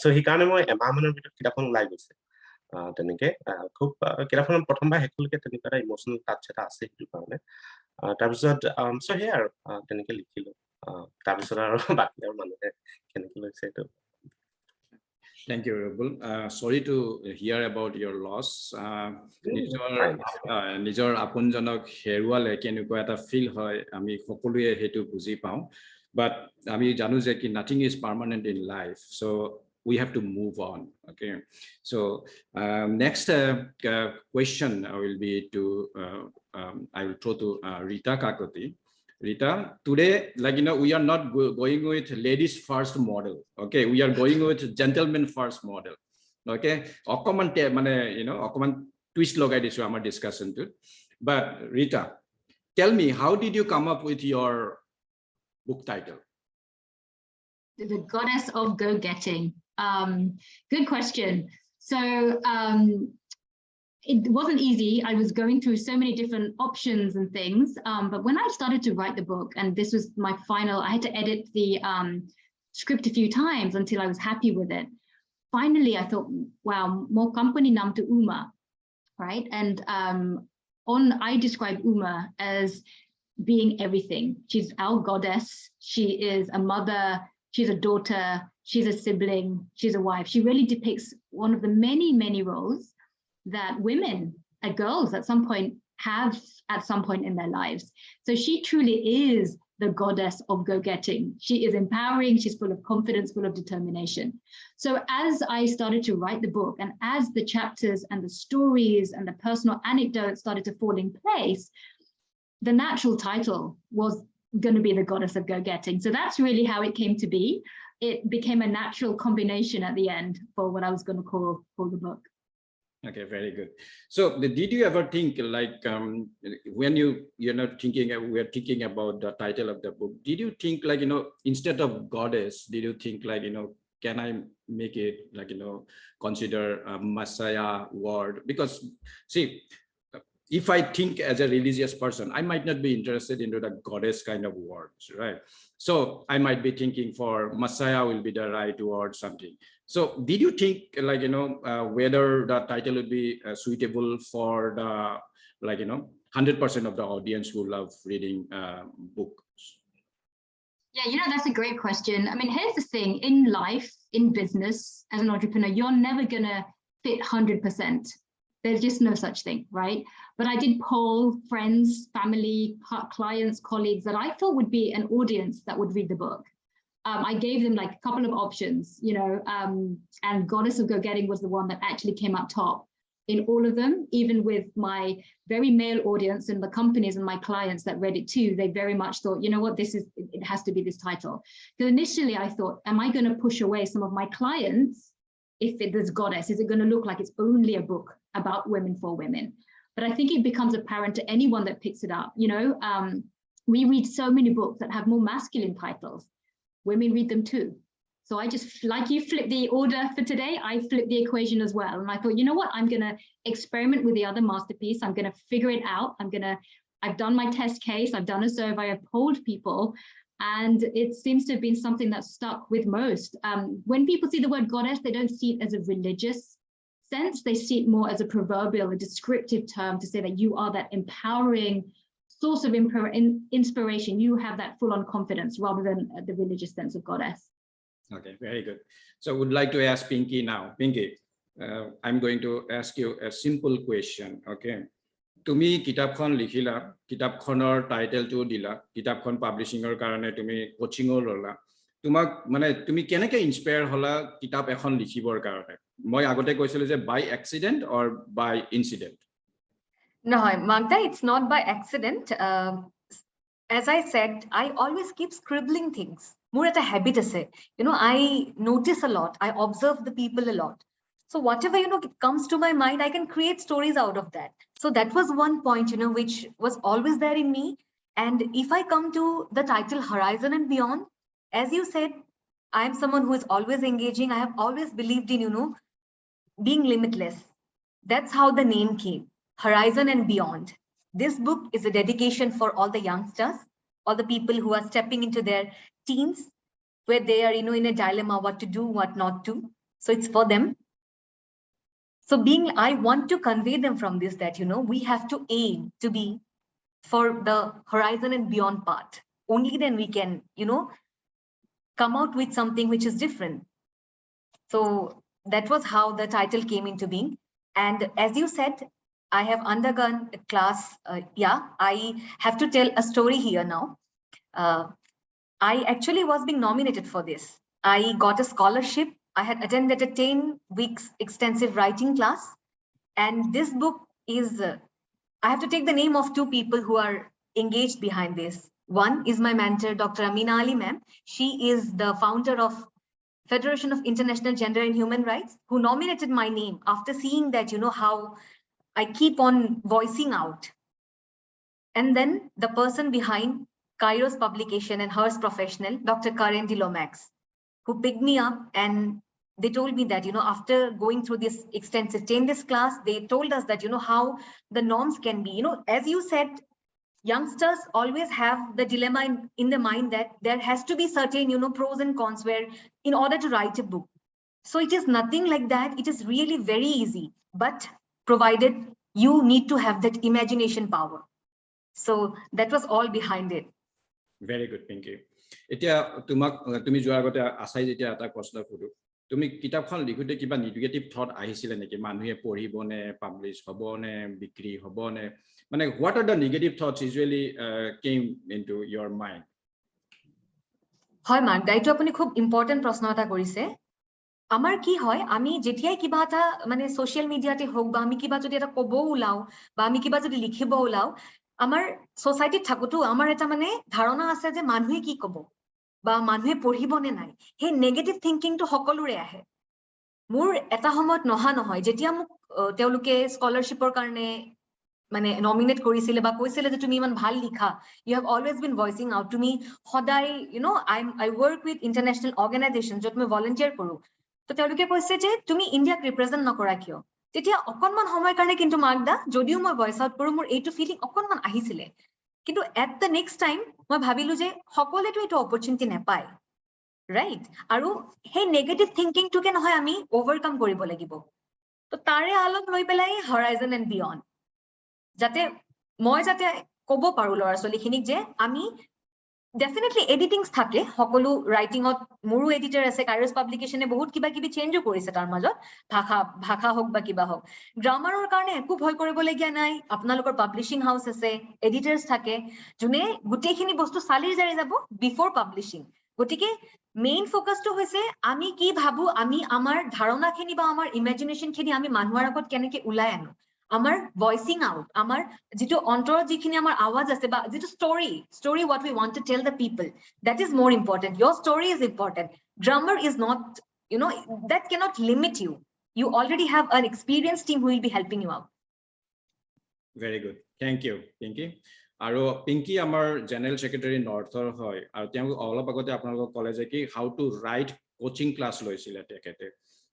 so সেইকাৰণে মই এমাহ মানৰ ভিতৰত কিতাপখন ওলাই গৈছে তেনেকে খুব কিতাপখন প্ৰথমবাৰ হেকলৈকে তেনেকুৱা এটা ইমোশনাল টাচ এটা আছে সেইটো কাৰণে তাৰপিছত so সেই আৰু তেনেকে লিখিলো তাৰপিছত আৰু বাকি আৰু মানুহে কেনেকে লৈছে এইটো Thank you, Rubul. Sorry to hear about your loss. নিজৰ আপোনজনক হেৰুৱালে কেনেকুৱা এটা ফিল হয় আমি সকলোৱে হেতু বুজি পাওঁ but আমি জানো যে কি nothing is permanent in life so we have to move on. Okay, so next question will be to I will throw to Rita Kakoti. Rita, today, we are not going with ladies first model. Okay, we are going with gentleman first model. Okay, okkaman twist logai disu amar discussion to. But Rita, tell me, how did you come up with your book title? The Goddess of Go-Getting. Good question. So it wasn't easy. I was going through so many different options and things. But when I started to write the book, and this was my final, I had to edit the script a few times until I was happy with it. Finally, I thought, wow, more company nam to Uma, right? And I describe Uma as being everything. She's our goddess. She is a mother. She's a daughter. She's a sibling. She's a wife. She really depicts one of the many, many roles that women and girls at some point have at some point in their lives. So she truly is the goddess of go-getting. She is empowering, she's full of confidence, full of determination. So as I started to write the book and as the chapters and the stories and the personal anecdotes started to fall in place, the natural title was going to be the Goddess of Go-Getting. So that's really how it came to be. It became a natural combination at the end for what I was going to call the book. Okay, very good. So did you ever think when you're not thinking, we're thinking about the title of the book, did you think instead of goddess, did you think can I make it consider a messiah word? Because see, if I think as a religious person, I might not be interested into the goddess kind of words, right? So I might be thinking for messiah will be the right word, something. So did you think whether the title would be suitable for the 100% of the audience who love reading books? Yeah, that's a great question. I mean, here's the thing, in life, in business, as an entrepreneur, you're never gonna fit 100%. There's just no such thing, right? But I did poll friends, family, clients, colleagues that I thought would be an audience that would read the book. I gave them a couple of options, and Goddess of Go-Getting was the one that actually came up top. in all of them, even with my very male audience and the companies and my clients that read it too, they very much thought, you know what, it has to be this title. So initially I thought, am I going to push away some of my clients if there's goddess? Is it going to look like it's only a book about women for women? But I think it becomes apparent to anyone that picks it up. You know, we read so many books that have more masculine titles. Women read them too. So I just, like you flipped the order for today, I flipped the equation as well. And I thought, you know what, I'm going to experiment with the other masterpiece. I'm going to figure it out. I've done my test case. I've done a survey. I've polled people. And it seems to have been something that stuck with most. When people see the word goddess, they don't see it as a religious sense. They see it more as a proverbial, a descriptive term to say that you are that empowering source of inspiration. You have that full-on confidence rather than the religious sense of goddess. Okay, very good. So I would like to ask Pinky now. Pinky, I'm going to ask you a simple question, okay? Tumi kitabkhon likhila, kitabkhonor title to dila, kitabkhon publishing or karone tumi coaching or lola. Tumak mane tumi keneke inspire hola kitab ekhon likhibor karone? Moi agote koisilo je by accident or by incident? No, Magda, it's not by accident. As I said, I always keep scribbling things. More at a habit ase. You know, I notice a lot. I observe the people a lot. So whatever, you know, comes to my mind, I can create stories out of that. So that was one point, you know, which was always there in me. And if I come to the title Horizon and Beyond, as you said, I'm someone who is always engaging. I have always believed in, you know, being limitless. That's how the name came, Horizon and Beyond. This book is a dedication for all the youngsters, all the people who are stepping into their teens, where they are, you know, in a dilemma, what to do, what not to. So it's for them. So I want to convey them from this that, you know, we have to aim to be for the horizon and beyond part. Only then we can, you know, come out with something which is different. So that was how the title came into being. And as you said, I have undergone a class. I have to tell a story here now. I actually was being nominated for this. I got a scholarship. I had attended a 10 weeks extensive writing class. And this book is, I have to take the name of two people who are engaged behind this. One is my mentor, Dr. Amina Ali ma'am. She is the founder of Federation of International Gender and Human Rights, who nominated my name after seeing that, you know, how I keep on voicing out. And then the person behind Kairos Publication and Hearst Professional, Dr. Karen Dilomax, who picked me up and they told me that, you know, after going through this extensive 10-day class, they told us that, you know, how the norms can be, you know, as you said, youngsters always have the dilemma in their mind that there has to be certain, you know, pros and cons where in order to write a book. So it is nothing like that. It is really very easy, but provided you need to have that imagination power. So that was all behind it. Very good, Pinky. Etia tumi joar agote asai jetia ata kosna fudu. Tumi kitabkhon likhute kiba negative thought ahisile neki manuhe porhibone, publish hobone, bikri hobone. Mane what are the negative thoughts usually came into your mind? Hoy Magda, etu apuni khub important proshno eta korise. Amar ki hoy ami jetiai kiba eta mane social media te hok ba ami kiba jodi eta kobo ulao ba ami kiba jodi likhibo ulao amar society thakutu amar eta mane dharona ase je manhuhe ki kobo ba manhuhe porhibone nai. He negative thinking to hokolure ahe. Mur eta homoyot noha nohoy jetia muk teoluke scholarship or karone মানে nominate কৰিছিলে বা কৈছিলে যে তুমি ইমান ভাল লিখা, you have always been voicing out to me সদায়, you know, I work with international organizations যত মই volunteer কৰো, তো তেওঁলোকে কৈছে যে তুমি ইন্ডিয়াক ৰিপ্ৰেজেন্ট নকৰা কিয়? তেতিয়া অকনমান সময় কাৰণে কিন্তু মাগদা যদিও মই ভয়েস আউট কৰো মোৰ এইটো ফিলিং অকনমান আহিছিলে, কিন্তু এট দ্য নেক্সট টাইম মই ভাবিলো যে সকলেতো এইটো অপৰচুনিটি নাপায়, ৰাইট? আৰু সেই নেগেটিভ থিংকিংটোকে নহয় আমি ওভাৰকাম কৰিব লাগিব। তো তাৰে আলোক লৈ পেলাই হৰাইজন এণ্ড বিয়ণ্ড যাতে মই যাতে কব পাৰো ল'ৰা ছোৱালীখিনিক যে আমি ডেফিনেটলি এডিটিংছ থাকে সকলো ৰাইটিঙত, মোৰো এডিটৰ আছে, কাইৰছ পাব্লিকেশ্যনে বহুত কিবা কিবি চেঞ্জো কৰিছে তাৰ মাজত, ভাষা হওক বা কিবা হওক, গ্ৰামাৰৰ কাৰণে একো ভয় কৰিবলগীয়া নাই। আপোনালোকৰ পাব্লিছিং হাউচ আছে, এডিটৰ্ছ থাকে, যোনে গোটেইখিনি বস্তু চালি জাৰি যাব বিফৰ পাব্লিছিং। গতিকে মেইন ফোকাসটো হৈছে আমি কি ভাবো আমি আমাৰ ধাৰণাখিনি বা আমাৰ ইমাজিনেশনখিনি আমি মানুহৰ আগত কেনেকৈ ওলাই আনো আমাৰ ভয়েসিং আউট আমাৰ যেটো অন্তৰত যিখিনি আমাৰ আৱাজ আছে বা যেটো story what we want to tell the people that is more important your story is important grammar is not that cannot limit you already have an experienced team who will be helping you out. Very good. Thank you, Pinky. আৰু পিংকি আমাৰ general secretary নৰ্থৰ হয় আৰু তেওঁ অলপ আগতে আপোনালোকক ক'লে যে কি how to right coaching class লৈছিলে তেখেতে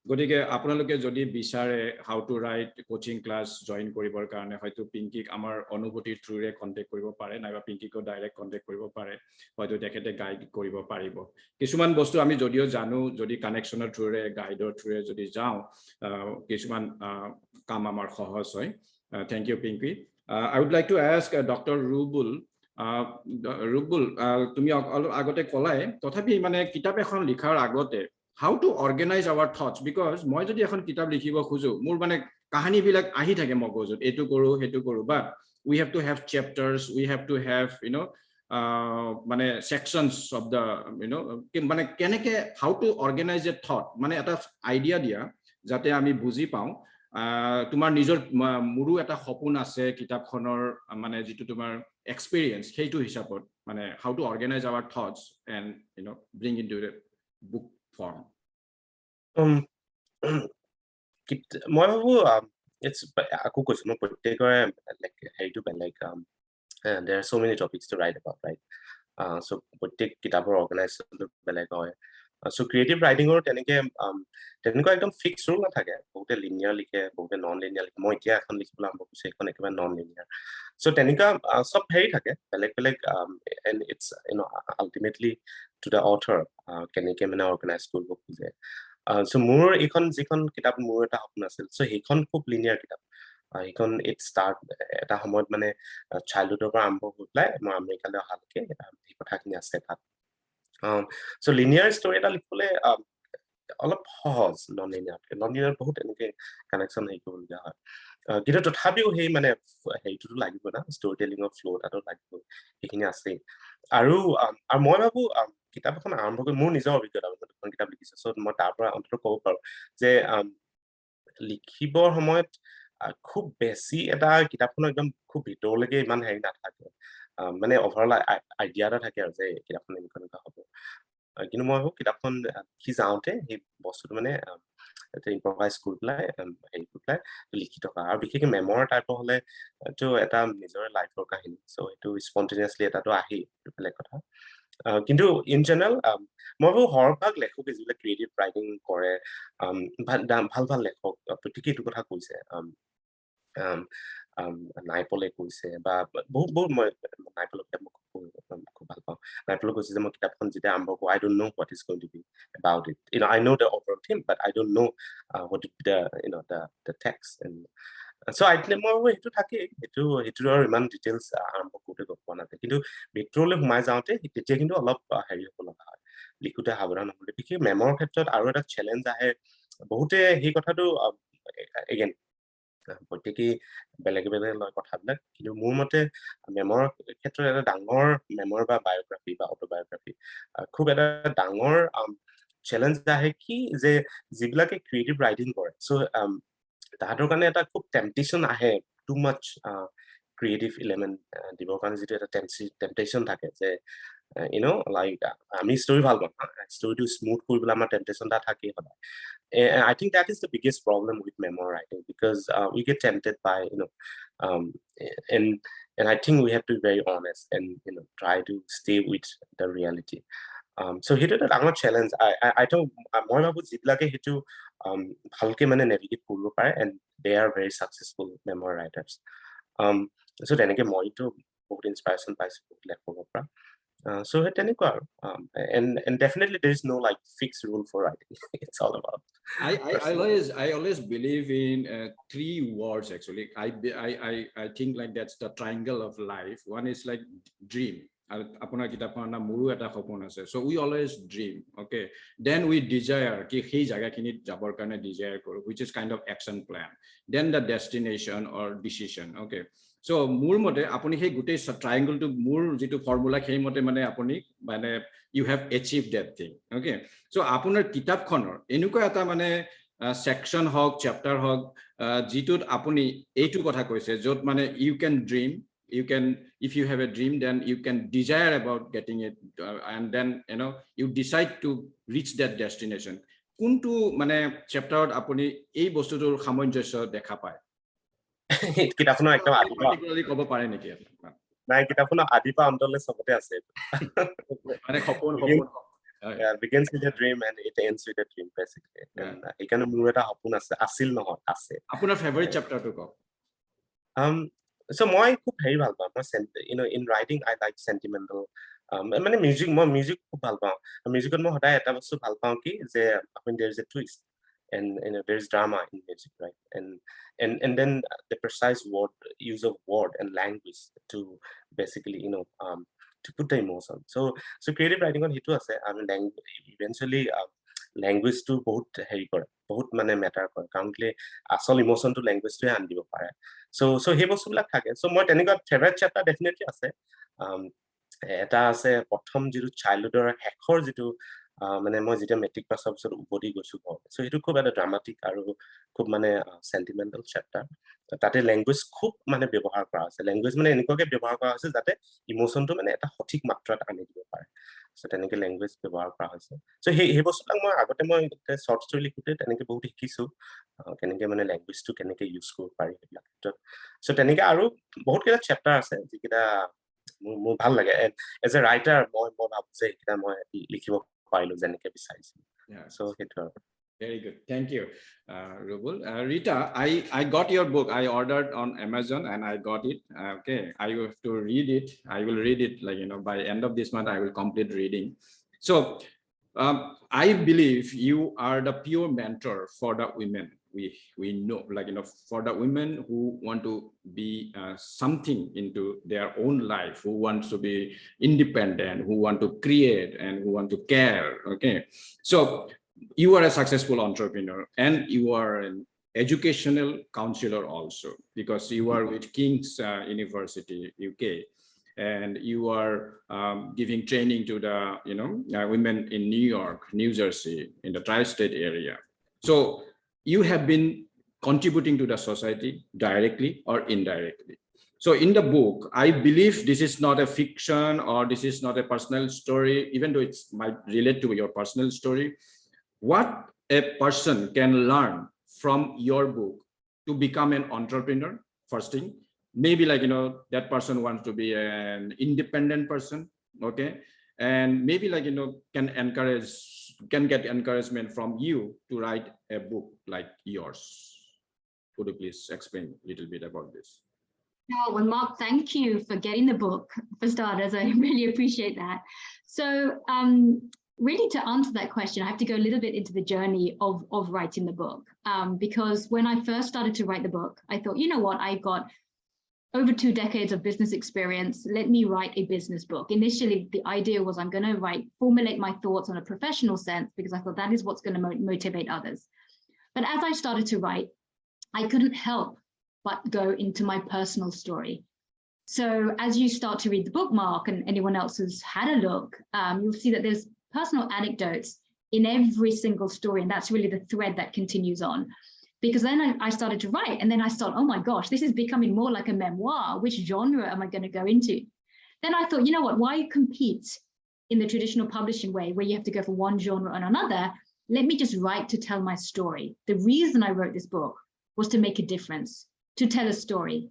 গতিকে আপোনালোকে যদি বিচাৰে how to right coaching class join কৰিবৰ কাৰণে হয়তো পিংকিক আমাৰ অনুভূতিৰ থ্ৰুৰে কন্টেক্ট কৰিব পাৰে নাইবা পিংকিকো ডাইৰেক্ট কন্টেক্ট কৰিব পাৰে হয়তো তেখেতে গাইড কৰিব পাৰিব কিছুমান বস্তু আমি যদিও জানো যদি কানেকশ্যনৰ থ্ৰুৰে গাইডৰ থ্ৰুৰে যদি যাওঁ কিছুমান কাম আমাৰ সহজ হয় thank you Pinky I would like to ask Dr. Rubul. Rubul, তুমি আগতে কলাই তথাপি মানে কিতাপ এখন লিখাৰ আগতে how to organize our thoughts because মই যদি এখন কিতাপ লিখিব খুজো মোৰ মানে কাহিনী বিলাক আহি থাকে মগজুত এটো কৰো হেটো কৰো but we have to have chapters we have to have মানে sections of the মানে কেনেকে how to organize a thought মানে এটা আইডিয়া দিয়া যাতে আমি বুজি পাওঁ তোমাৰ নিজৰ মুৰু এটা সপোন আছে কিতাপখনৰ মানে যেটো তোমাৰ এক্সপেৰিয়েন্স সেইটো হিচাপত মানে how to organize our thoughts and bring into the book form মই ভাবো it's আকো কৈছো মই প্ৰত্যেকৰে হেইটো বেলেগ there are so many topics to write about right so প্ৰত্যেক কিতাপৰ অৰ্গানাইজেচনটো বেলেগ হয় so creative writing or তেনেকুৱা একদম ফিক্স ৰুল নাথাকে বহুতে লিনিয়াৰ লিখে বহুতে নন লিনিয়াৰ লিখে মই এতিয়া এখন লিখিবলৈ আৰম্ভ কৰিছো এখন একেবাৰে নন লিনিয়াৰ so তেনেকুৱা সব হেৰি থাকে বেলেগ বেলেগ and it's ultimately to the author কেনেকৈ মানে অৰ্গানাইজ কৰিব খোজে so মোৰ এখন যিখন কিতাপ মোৰ এটা সপোন আছিল so সেইখন খুব লিনিয়াৰ কিতাপ সেইখন it start এটা সময়ত মানে চাইল্ডহুডৰ পৰা আৰম্ভ হৈ পেলাই মই আমেৰিকালৈ অহালৈকে এই কথাখিনি আছে তাত so linear story এটা লিখলে অলপ সহজ নন লিনিয়াৰ বহুত এনেকে কানেকচন হেই কৰিবলগীয়া হয় কিন্তু তথাপিও হেই মানে হেইটো লাগিব না ষ্টৰী টেলিংৰ ফ্লো তাতো লাগিব সেইখিনি আছে আৰু মই ভাবো কিতাপ এখন আৰম্ভ কৰি মোৰ নিজৰ অভিজ্ঞতা মই দুখন কিতাপ লিখিছো সো মই তাৰ পৰা অন্তত ক'ব পাৰো যে লিখিবৰ সময়ত খুব বেছি এটা কিতাপখন একদম খুব ভিতৰলৈকে ইমান হেৰি নাথাকে মানে ওভাৰঅল আইডিয়া এটা থাকে আৰু যে কিতাপখন এনেকুৱা হ'ব কিন্তু মই ভাবো কিতাপখন কি যাওঁতে সেই বস্তুটো মানে এটা ইম্প্ৰভাইজ কৰি পেলাই হেৰি কৰি পেলাই লিখি থকা আৰু বিশেষকৈ মেমৰ টাইপৰ হলে তো এটা নিজৰ লাইফৰ কাহিনী সো এইটো স্পন্টেনিয়াছলি এটাতো আহি বেলেগ কথা কিন্তু ইন জেনাৰেল মই ভাবো হৰভাগ লেখকে যিবিলাক ক্ৰিয়েটিভ ৰাইটিং কৰে ভাল লেখক প্ৰত্যেকেই এইটো কথা কৈছে নাইপলে কৈছে বা বহুত মই নাইপলক খুব ভাল পাওঁ নাইপলে কৈছে যে মই কিতাপখন যেতিয়া আৰম্ভ কৰোঁ I don't know what is going to be about it I know the overall theme but I don't know what the text and so I think মই সেইটো থাকে সেইটো আৰু ইমান ডিটেইলছ আৰম্ভ কৰোঁতে গপ পোৱা নাযায় কিন্তু ভিতৰলৈ সোমাই যাওঁতে তেতিয়া কিন্তু অলপ হেৰি হ'ব লগা হয় লিখোতে সাৱধান হ'বলৈ বিশেষ মেমৰ ক্ষেত্ৰত আৰু এটা চেলেঞ্জ আহে বহুতে সেই কথাটো এগেইন প্ৰত্যেকেই বেলেগ বেলেগ লয় কথাবিলাক কিন্তু মোৰ মতে মেমৰ ক্ষেত্ৰত এটা ডাঙৰ মেমৰ বা বায়োগ্ৰাফি বা অটোবায়োগ্ৰাফি খুব এটা ডাঙৰ চেলেঞ্জ আহে কি যে যিবিলাকে ক্ৰিয়েটিভ ৰাইটিং কৰে সো তাহাঁতৰ কাৰণে এটা খুব টেম্পটেশ্যন আহে টু মাচ ক্ৰিয়েটিভ এলিমেণ্ট দিবৰ কাৰণে যিটো এটা টেম্পটেশ্যন থাকে যে লাইক আমি ষ্টৰী ভাল পাওঁ ষ্টৰীটো স্মুথ কৰিবলৈ আমাৰ টেম্পটেশ্যন এটা থাকেই সদায় I think that is the biggest problem with memoir writing because we get tempted by and I think we have to be very honest and try to stay with the reality so here is a challenge I don't মই ভাবো যিবিলাকে হেতু ভালকে মানে navigate কৰিব পাৰে and they are very successful memoir writers so তেনেকে মইতো বহুত ইনস্পিৰেশন পাইছো লেখকৰ পৰা so and definitely there is no like fixed rule for writing it's all about I always believe in three words actually I think like that's the triangle of life one is like dream আপোনাৰ কিতাপখনৰ নাম মুৰু এটা সপোন আছে so we always dream okay then we desire কি সেই জায়গাখিনিত যাবৰ কাৰণে desire কৰো which is kind of action plan then the destination or decision okay So মোৰ মতে আপুনি সেই গোটেই triangle to মোৰ যেটো formula সেই মতে মানে আপুনি মানে you have achieved that thing. Okay. So আপোনাৰ কিতাপখনৰ এনেকুৱা এটা মানে section হওক chapter হওক যেটোত আপুনি এইটো কথা কৈছে যত মানে you can dream, you can, if you have a dream, then you can desire about getting it, and then you decide to reach that destination. কোনটো মানে chapterত আপুনি এই বস্তুটোৰ সামঞ্জস্য দেখা পায়? কিতাপখনৰ একদম আদি particularly ক'ব পাৰে নেকি? নাই, কিতাপখনৰ আদি পৰা অন্তলৈ চবতে আছে। মানে সপোন begins with a dream and it ends with a dream basically. এইকাৰণে মোৰ এটা সপোন আছে, আছিল নহয়, আছে। আপোনাৰ favorite chapter টো কওক। So মই খুব হেৰি ভাল পাওঁ, মই in writing I like sentimental, মানে মিউজিক খুব ভাল পাওঁ। মিউজিকত মই সদায় এটা বস্তু ভাল পাওঁ কি যে when there is a twist and there is drama in music, right? And then the precise use of word and language to basically to put the emotion. So creative writing on hitu ase. I mean, eventually language to বহুত হেৰি কৰে, বহুত মানে matter কৰে, কাৰণ কি আসল emotion to language to আন দিব পাৰে। So সেই বস্তুবিলাক থাকে। So মই তেনেকুৱা ফেভাৰিট চেপ্টাৰ ডেফিনেটলি আছে। এটা আছে প্ৰথম যেটো চাইল্ডহুডৰ শেষৰ যেটো মানে মই যেতিয়া মেট্ৰিক পাছৰ পিছত উভতি গৈছো ঘৰ। So সেইটো খুব এটা ড্ৰামাটিক আৰু খুব মানে সেন্টিমেন্টাল চেপ্টাৰ। তাতে ল্যাঙ্গুৱেজ খুব মানে ব্যৱহাৰ কৰা আছে। ল্যাঙ্গুৱেজ মানে এনেকুৱাকে ব্যৱহাৰ কৰা আছে যাতে ইমোশনটো মানে এটা সঠিক মাত্ৰাত আনি দিব পাৰে। So তেনেকে ল্যাঙ্গুৱেজ ব্যৱহাৰ কৰা হৈছে। So সেই বস্তুবিলাক মই আগতে মই শৰ্ট ষ্টৰী লিখোতে তেনেকে বহুত শিকিছো। কেনেকে মানে ল্যাঙ্গুৱেজটো কেনেকে ইউজ কৰিব পাৰি এইবিলাক ক্ষেত্ৰত। So তেনেকে আৰু বহুত কেইটা চেপ্টাৰ আছে যিকেইটা মোৰ ভাল লাগে। এজ এ ৰাইটাৰ মই ভাবো যে এইকেইটা মই লিখিব পাৰিলো যেনেকে বিচাৰিছো। So সেইটো আৰু। Very good. Thank you, Rubul. Rita, I got your book. I ordered on Amazon and I got it. Okay, I have to read it. I will read it by end of this month. I will complete reading. So I believe you are the pure mentor for the women. We know, for the women who want to be something into their own life, who wants to be independent, who want to create and who want to care. Okay, so you are a successful entrepreneur and you are an educational counselor also, because you are with King's University, UK, and you are giving training to the women in New York, New Jersey, in the tri-state area. So you have been contributing to the society directly or indirectly. So in the book, I believe this is not a fiction or this is not a personal story, even though it might relate to your personal story. What a person can learn from your book to become an entrepreneur, first thing, maybe that person wants to be an independent person, okay, and maybe can get encouragement from you to write a book like yours. Could you please explain a little bit about this? Oh, well, Mark, thank you for getting the book, for starters. I really appreciate that. So really, to answer that question, I have to go a little bit into the journey of writing the book, because when I first started to write the book, I thought, you know what, I got over 2 decades of business experience. Let me write a business book. Initially, the idea was I'm going to formulate my thoughts on a professional sense, because I thought that is what's going to motivate others. But as I started to write, I couldn't help but go into my personal story. So as you start to read the book, Mark, and anyone else who's had a look, you'll see that there's personal anecdotes in every single story. And that's really the thread that continues on. Because then I started to write, and then I thought, oh my gosh, this is becoming more like a memoir. Which genre am I going to go into? Then I thought, you know what, why compete in the traditional publishing way where you have to go from one genre or another? Let me just write to tell my story. The reason I wrote this book was to make a difference, to tell a story,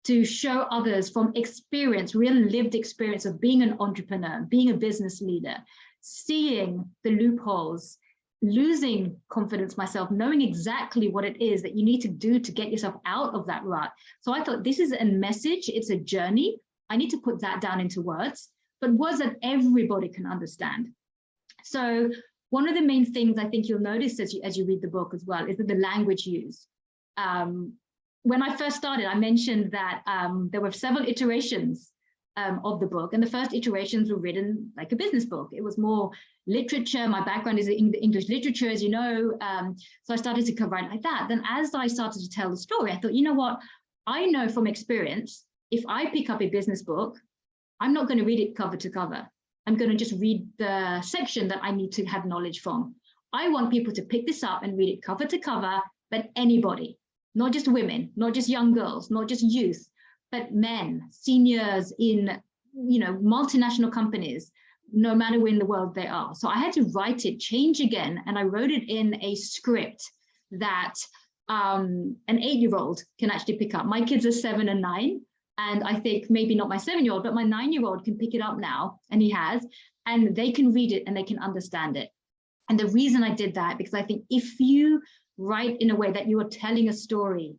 to show others from experience, real lived experience of being an entrepreneur, being a business leader, seeing the loopholes, losing confidence myself, knowing exactly what it is that you need to do to get yourself out of that rut. So I thought, this is a message, it's a journey. I need to put that down into words, but words that everybody can understand. So one of the main things I think you'll notice as you read the book as well is that the language used. When I first started, I mentioned that there were several iterations of the book, and the first iterations were written like a business book. It was more literature. My background is in English literature, as you know, so I started to write like that. Then as I started to tell the story, I thought, you know what, I know from experience if I pick up a business book, I'm not going to read it cover to cover. I'm going to just read the section that I need to have knowledge from. I want people to pick this up and read it cover to cover, but anybody, not just women, not just young girls, not just youth, but men, seniors in, multinational companies, no matter where in the world they are. So I had to write it, change again, and I wrote it in a script that an 8-year-old can actually pick up. My kids are 7 and 9, and I think maybe not my 7-year-old, but my 9-year-old can pick it up now, and he has, and they can read it and they can understand it. And the reason I did that, because I think if you write in a way that you are telling a story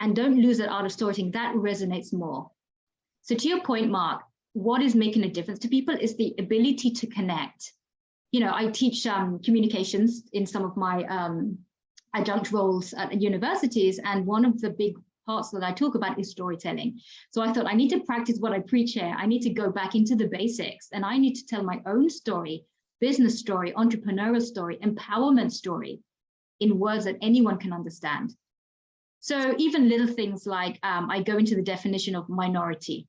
and don't lose it out of storytelling, that resonates more. So to your point, Mark, what is making a difference to people is the ability to connect. I teach communications in some of my adjunct roles at universities, and one of the big parts that I talk about is storytelling. So I thought I need to practice what I preach here. I need to go back into the basics, and I need to tell my own story, business story, entrepreneurial story, empowerment story in words that anyone can understand. So even little things like I go into the definition of minority.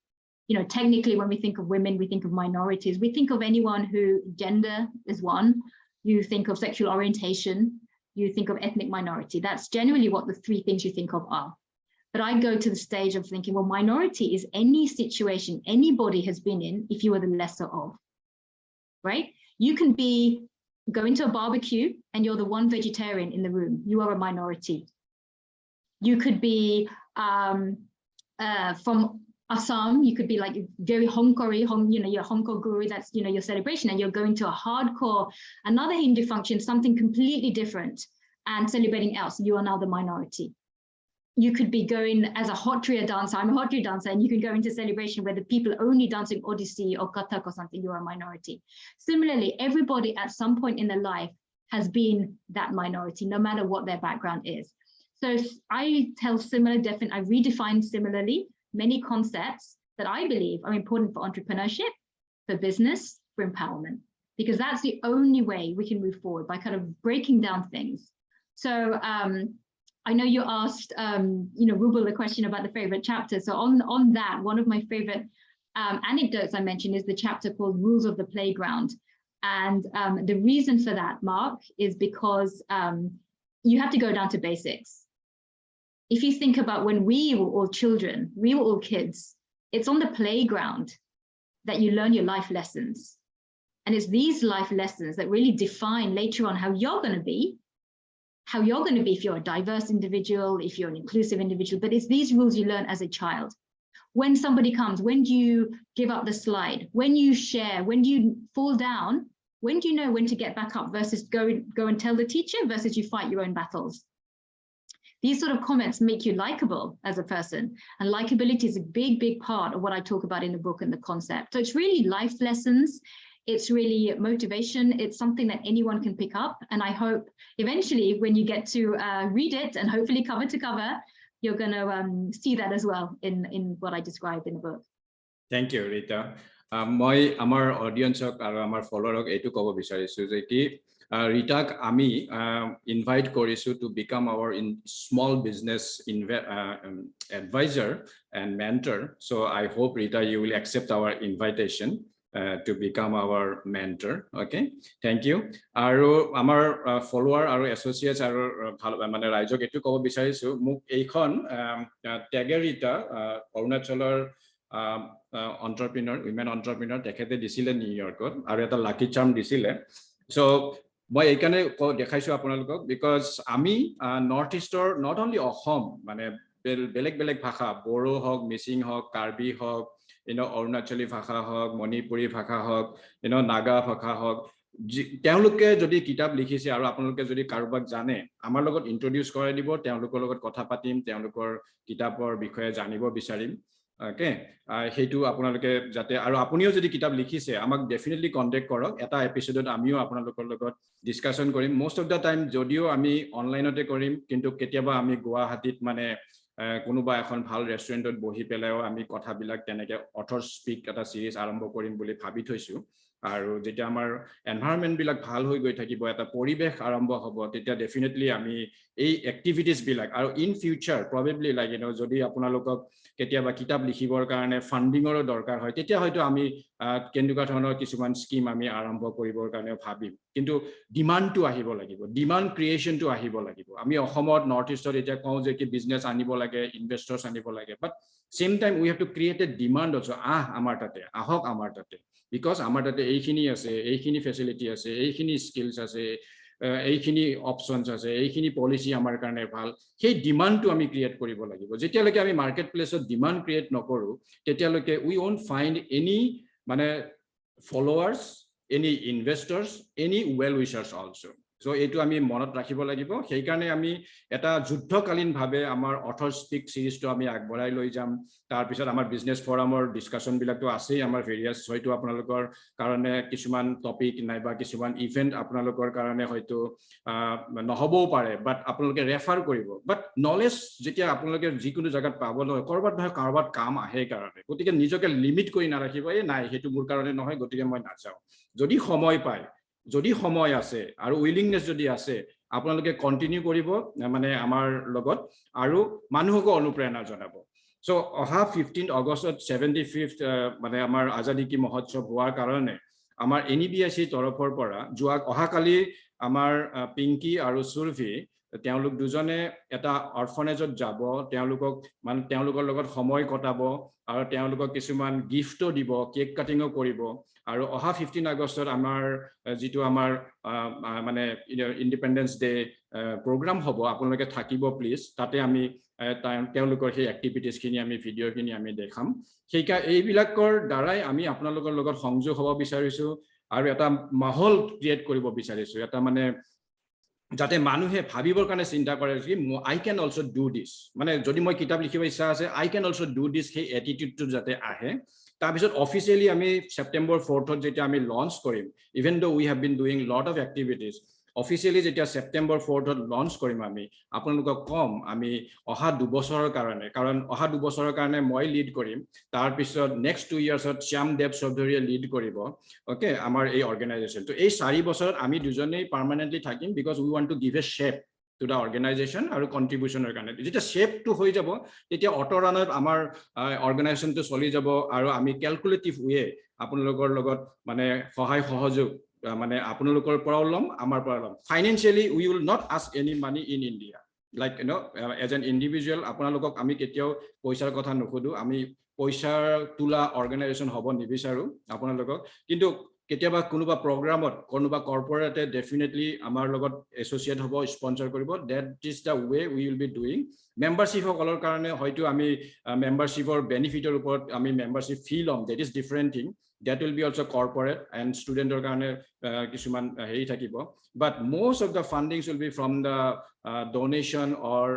Technically, when we think of women, we think of minorities. We think of anyone who gender is one. You think of sexual orientation. You think of ethnic minority. That's generally what the 3 things you think of are. But I go to the stage of thinking, well, minority is any situation anybody has been in if you are the lesser of, right? You can be going to a barbecue and you're the one vegetarian in the room. You are a minority. You could be from Assam, you could be like very Hongkori, your Hongkor guru, that's, your celebration, and you're going to a hardcore, another Hindu function, something completely different, and celebrating else, you are now the minority. You could be going as a Hotriya dancer, I'm a Hotriya dancer, and you can go into celebration where the people only dancing Odissi or Kathak or something, you are a minority. Similarly, everybody at some point in their life has been that minority, no matter what their background is. So I tell similar, I redefine similarly many concepts that I believe are important for entrepreneurship, for business, for empowerment, because that's the only way we can move forward, by kind of breaking down things. So I know you asked, Rubel, a question about the favorite chapter. So on that, one of my favorite anecdotes I mentioned is the chapter called Rules of the Playground. And the reason for that, Mark, is because you have to go down to basics. If you think about when we were all children, we were all kids, it's on the playground that you learn your life lessons. And it's these life lessons that really define later on how you're going to be if you're a diverse individual, if you're an inclusive individual, but it's these rules you learn as a child. When somebody comes, when do you give up the slide? When you share, when do you fall down? When do you know when to get back up versus go and tell the teacher versus you fight your own battles? These sort of comments make you likable as a person, and likability is a big, big part of what I talk about in the book and the concept. So it's really life lessons. It's really motivation. It's something that anyone can pick up. And I hope eventually when you get to read it, and hopefully cover to cover, you're going to see that as well in what I described in the book. Thank you, Rita. Moi amar audience aru amar follower etu kobo bisarisu je ki Rita ami invite korisu to become our small business advisor and mentor. So I hope, Rita, you will accept our invitation to become our mentor. Okay, thank you. Aru amar follower aru associates aru mane raijok etu kobo bisarisu muk eikhon tagger Rita Arunachalor entrepreneur, women entrepreneur, tekhete disile New Yorkot aru eta lucky charm disile. So মই এইখানে দেখাইছো আপোনালোকক because আমি north ইষ্টৰ not only Assam মানে বেলেগ বেলেগ ভাষা বড়ো হওক মিচিং হওক কাৰ্বি হওক অৰুণাচলী ভাষা হওক মণিপুৰী ভাষা হওক নাগা ভাষা হওক তেওঁলোকে যদি কিতাপ লিখিছে আৰু আপোনালোকে যদি কাৰোবাক জানে আমাৰ লগত ইন্ট্ৰোডিউস কৰাই দিব তেওঁলোকৰ লগত কথা পাতিম তেওঁলোকৰ কিতাপৰ বিষয়ে জানিব বিচাৰিম Okay, হেতু আপোনালোকে যাতে আৰু আপুনিও যদি কিতাপ লিখিছে আমাক ডেফিনেটলি কন্টাক্ট কৰক এটা এপিসোডত আমিও আপোনালোকৰ লগত ডিসকাশন কৰিম মোস্ট অফ দা টাইম যদিও আমি অনলাইনতে কৰিম কিন্তু কেতিয়াবা আমি গুৱাহাটীত মানে কোনোবা এখন ভাল ৰেষ্টুৰেণ্টত বহি পেলাইও আমি কথাবিলাক তেনেকে অথৰ স্পিক এটা সিৰিজ আৰম্ভ কৰিম বুলি ভাবি থৈছো আৰু যেতিয়া আমাৰ এনভায়ৰনমেন্ট বিলাক ভাল হৈ গৈ থাকিব এটা পৰিবেশ আৰম্ভ হ'ব তেতিয়া ডেফিনেটলি আমি এই এক্টিভিটিজ বিলাক আৰু ইন ফিউচাৰ প্ৰবেবলি লাইক যদি আপোনালোকক কেতিয়াবা কিতাপ লিখিবৰ কাৰণে ফান্ডিঙৰো দৰকাৰ হয় তেতিয়া হয়তো আমি কেনেকুৱা ধৰণৰ কিছুমান স্কিম আমি আৰম্ভ কৰিবৰ কাৰণে ভাবিম কিন্তু ডিমান্ডটো আহিব লাগিব ডিমান্ড ক্ৰিয়েচনটো আহিব লাগিব আমি অসমত নৰ্থ ইষ্টত এতিয়া কওঁ যে কি বিজনেছ আনিব লাগে ইনভেষ্টৰ্ছ আনিব লাগে but same time we have to create a demand also আমাৰ তাতে আহক আমাৰ তাতে বিকজ আমাৰ তাতে এইখিনি আছে এইখিনি ফেচিলিটি আছে এইখিনি স্কিলছ আছে এইখিনি অপশনছ আছে এইখিনি পলিচি আমাৰ কাৰণে ভাল সেই ডিমান্ডটো আমি ক্ৰিয়েট কৰিব লাগিব যেতিয়ালৈকে আমি মাৰ্কেট প্লেছত ডিমান্ড ক্ৰিয়েট নকৰো তেতিয়ালৈকে উই ওন্ট ফাইণ্ড এনি মানে followers any investors any well wishers also so এইটো আমি মনত ৰাখিব লাগিব সেই কাৰণে আমি এটা যুদ্ধকালীন ভাৱে আমাৰ অথৰ স্পিক সিৰিজটো আমি আগবঢ়াই লৈ যাম তাৰ পিছত আমাৰ বিজনেছ ফৰামৰ ডিসকাশন বিলাকটো আছেই আমাৰ ভেৰিয়াছ হয়তো আপোনালোকৰ কাৰণে কিছুমান টপিক নাইবা কিছুমান ইভেন্ট আপোনালোকৰ কাৰণে হয়তো নহবও পাৰে বাট আপোনালোকে ৰেফাৰ কৰিব বাট নলেজ যেতিয়া আপোনালোকে যিকোনো জায়গাত পাব নহয় কৰবাত নহয় কাৰবাত কাম আহে কাৰণে গতিকে নিজকে লিমিট কৰি নাৰাখিব এই নাই হেতু মোৰ কাৰণে নহয় গতিকে মই নাযাওঁ যদি সময় পায় যদি সময় আছে আৰু উইলিংনেছ যদি আছে আপোনালোকে কন্টিনিউ কৰিব মানে আমাৰ লগত আৰু মানুহক অনুপ্ৰেৰণা জনাব সো অহা 15 আগষ্টত 75th মানে আমাৰ আজাদী কি মহোৎসৱ হোৱাৰ কাৰণে আমাৰ NEIBC তৰফৰ পৰা যোৱা অহাকালি আমাৰ পিংকি আৰু সুৰভি তেওঁলোক দুজনে এটা অৰফনেজত যাব তেওঁলোকক মানে তেওঁলোকৰ লগত সময় কটাব আৰু তেওঁলোকক কিছুমান গিফ্টও দিব কেক কাটিংও কৰিব আৰু অহা 15 আগষ্টত আমাৰ যেটো আমাৰ মানে ইন্ডিপেন্ডেন্স ডে প্ৰগ্ৰাম হ'ব আপোনালোকে থাকিব প্লিজ তাতে আমি তেওঁলোকৰ সেই এক্টিভিটিজ খিনি আমি ভিডিও খিনি আমি দেখাম সেইকা এইবিলাকৰ দ্বাৰাই আমি আপোনালোকৰ লগত সংযোগ হ'ব বিচাৰিছো আৰু এটা মাহল ক্ৰিয়েট কৰিব বিচাৰিছো এটা মানে যাতে মানুহে ভাবিবৰ কাৰণে চিন্তা কৰে যে আই ক্যান অলসো ডু দিস মানে যদি মই কিতাপ লিখিব ইচ্ছা আছে আই ক্যান অলসো ডু দিস সেই এটিটিউডটো যাতে আহে তাৰপিছত অফিচিয়ালি আমি সেপ্টেম্বৰ 4th যেতিয়া আমি লঞ্চ কৰিম even though we have been doing lot of activities officially যেতিয়া সেপ্টেম্বৰ 4th লঞ্চ কৰিম আমি আপোনালোকক কম আমি অহা 2 বছৰৰ কাৰণে কাৰণ অহা 2 বছৰৰ কাৰণে মই লিড কৰিম তাৰ পিছত নেক্সট 2 ইয়াৰ্ছত শ্যাম দেৱ চৌধুৰীয়ে লিড কৰিব ওকে আমাৰ এই অৰ্গানাইজেচন তো এই 4 বছৰত আমি দুজনেই পাৰ্মানেন্টলি থাকিম because we want to give a shape to the organization আৰু কন্ট্ৰিবিউশনৰ কাৰণে যেতিয়া শেপটো হৈ যাব তেতিয়া অটো ৰানত আমাৰ অৰ্গানাইজেচনটো চলি যাব আৰু আমি ক্যালকুলেটিভ ওয়ে আপোনালোকৰ লগত মানে সহায় সহযোগ মানে আপোনালোকৰ পৰা লম আমাৰ পৰা লম financially we will not ask any money in India like as an individual আপোনালোকক আমি কেতিয়াও পইচাৰ কথা নখুদো আমি পইচাৰ তুলা অৰ্গানাইজেচন হ'ব নিবিচাৰো আপোনালোকক কিন্তু কেতিয়াবা কোনোবা প্ৰগ্ৰামত কোনোবা কৰ্পোৰেটে ডেফিনেটলি আমাৰ লগত এছ'চিয়েট হ'ব স্পন্সৰ কৰিব that is the way we will be doing membership সকলৰ কাৰণে হয়তো আমি মেম্বাৰশ্বিপৰ বেনিফিটৰ ওপৰত আমি মেম্বাৰশ্বিপ ফি ল'ম that is different thing that will be also corporate and studenter karone kisuman heri thakibo but most of the fundings will be from the donation or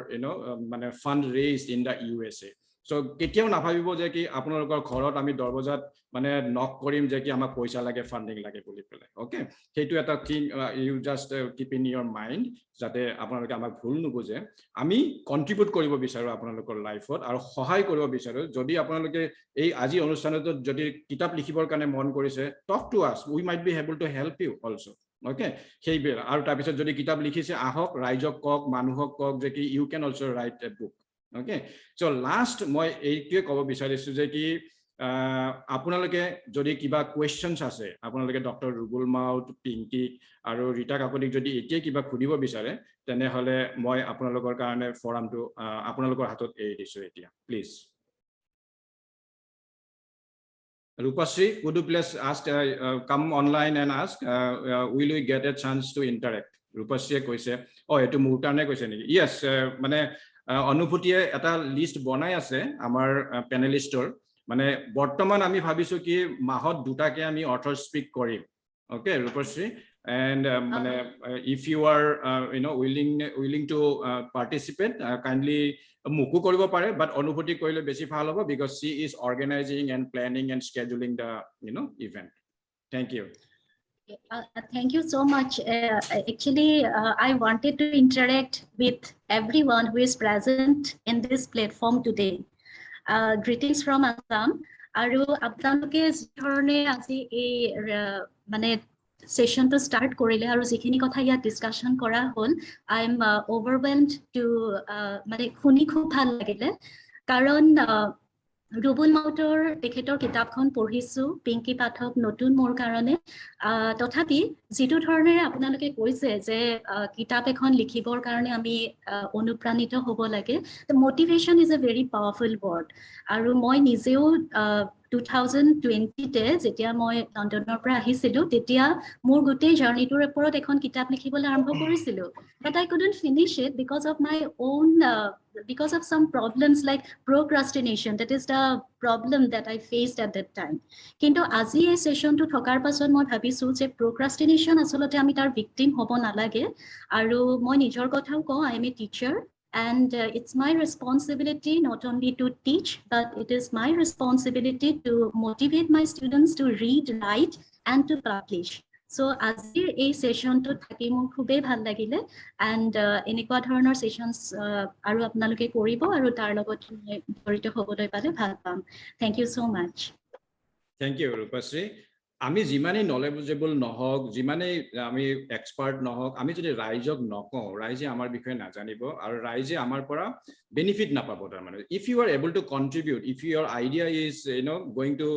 mane fund raised in the USA so ketiao na bhabibo je ki apnalokor khorot ami dorbojat mane knock korim je ki amak poisa lage funding lage boli pele okay heitu eta thing you just keep in your mind jate apnaloke amak bhul nubuje ami contribute koribo bicharu apnalokor life ot aru sahay koribo bicharu jodi apnaloke ei aji অনুষ্ঠানত যদি কিতাপ লিখিবৰ কাৰণে মন কৰিছে talk to us we might be able to help you also okay সেই বেলা আৰু তাৰ পিছত যদি কিতাপ লিখিছে আহক ৰাইজক কক মানুহক কক যে কি you can also write a book okay so last মই এইটোৱে ক'ব বিচাৰিছো যে কি আপোনালোকে যদি কিবা কোৱেশ্চনছ আছে আপোনালোকে ডক্টৰ ৰুবুল মাউত পিংকি আৰু ৰীতা কাকতিক যদি এতিয়া কিবা খুদিব বিচাৰে তেনে হলে মই আপোনালোকৰ কাৰণে ফৰামটো আপোনালোকৰ হাতত এৰি দিছো এতিয়া please Rupasri, would you please ask, come online and ask, will we get a chance to interact? Rupasri koise, oh, etu mur karone koise niki. Yes, mane অনুভূতিয়ে এটা লিষ্ট বনাই আছে আমাৰ পেনেলিষ্টৰ মানে বৰ্তমান আমি ভাবিছো কি মাহত দুটাকে আমি অথৰ স্পিক কৰিম okay Rupasri and if you are willing to participate kindly মুকু কৰিব পাৰে but অনুভূতি কৰিলে বেছি ভাল হ'ব because she is organizing and planning and scheduling the event thank you thank you so much actually I wanted to interact with everyone who is present in this platform today greetings from Assam aru apnaloke dhorone aji ei মানে সেশনটো start কৰিলে আৰু যিখিনি কথা ইয়াত discussion কৰা হ'ল I am ওভাৰৱেলমড two মানে শুনি খুব ভাল লাগিলে কাৰণ ৰুবুল মাউতৰ তেখেতৰ কিতাপখন পঢ়িছো পিংকি পাঠক নতুন মোৰ কাৰণে তথাপি যিটো ধৰণেৰে আপোনালোকে কৈছে যে কিতাপ এখন লিখিবৰ কাৰণে আমি অনুপ্ৰাণিত হ'ব লাগে motivation is a very powerful word আৰু মই নিজেও 2020 তে যেতিয়া মই লণ্ডনৰ পৰা আহিছিলো তেতিয়া মোৰ গোটেই জাৰ্নিটোৰ ওপৰত এখন কিতাপ লিখিবলৈ আৰম্ভ কৰিছিলো but I couldn't finish it because of my own because of some problems like procrastination that is the problem that I faced at that time কিন্তু আজি এই সেশনটো থকাৰ পাছত মই ভাবিছো যে procrastination আসলতে আমি তাৰ victim হ'ব নালাগে আৰু মই নিজৰ কথাও কওঁ I am a teacher and it's my responsibility not only to teach but it is my responsibility to motivate my students to read, write and to publish so আজিৰ এই সেশনটো থাকি মোৰ খুবেই ভাল লাগিলে and এনেকুৱা ধৰণৰ সেশনস আৰু আপোনালোকে কৰিব আৰু তাৰ লগত জড়িত হ'বলৈ পালে ভাল পাম thank you so much Thank you, Rupasri. আমি যিমানেই নলেজেবল নহওক যিমানেই আমি এক্সপার্ট নহওক আমি যদি ৰাইজক নকওঁ ৰাইজে আমাৰ বিষয়ে নাজানিব আৰু ৰাইজে আমাৰ পৰা বেনিফিট নাপাব তাৰ মানে if you are able to contribute if your idea is going to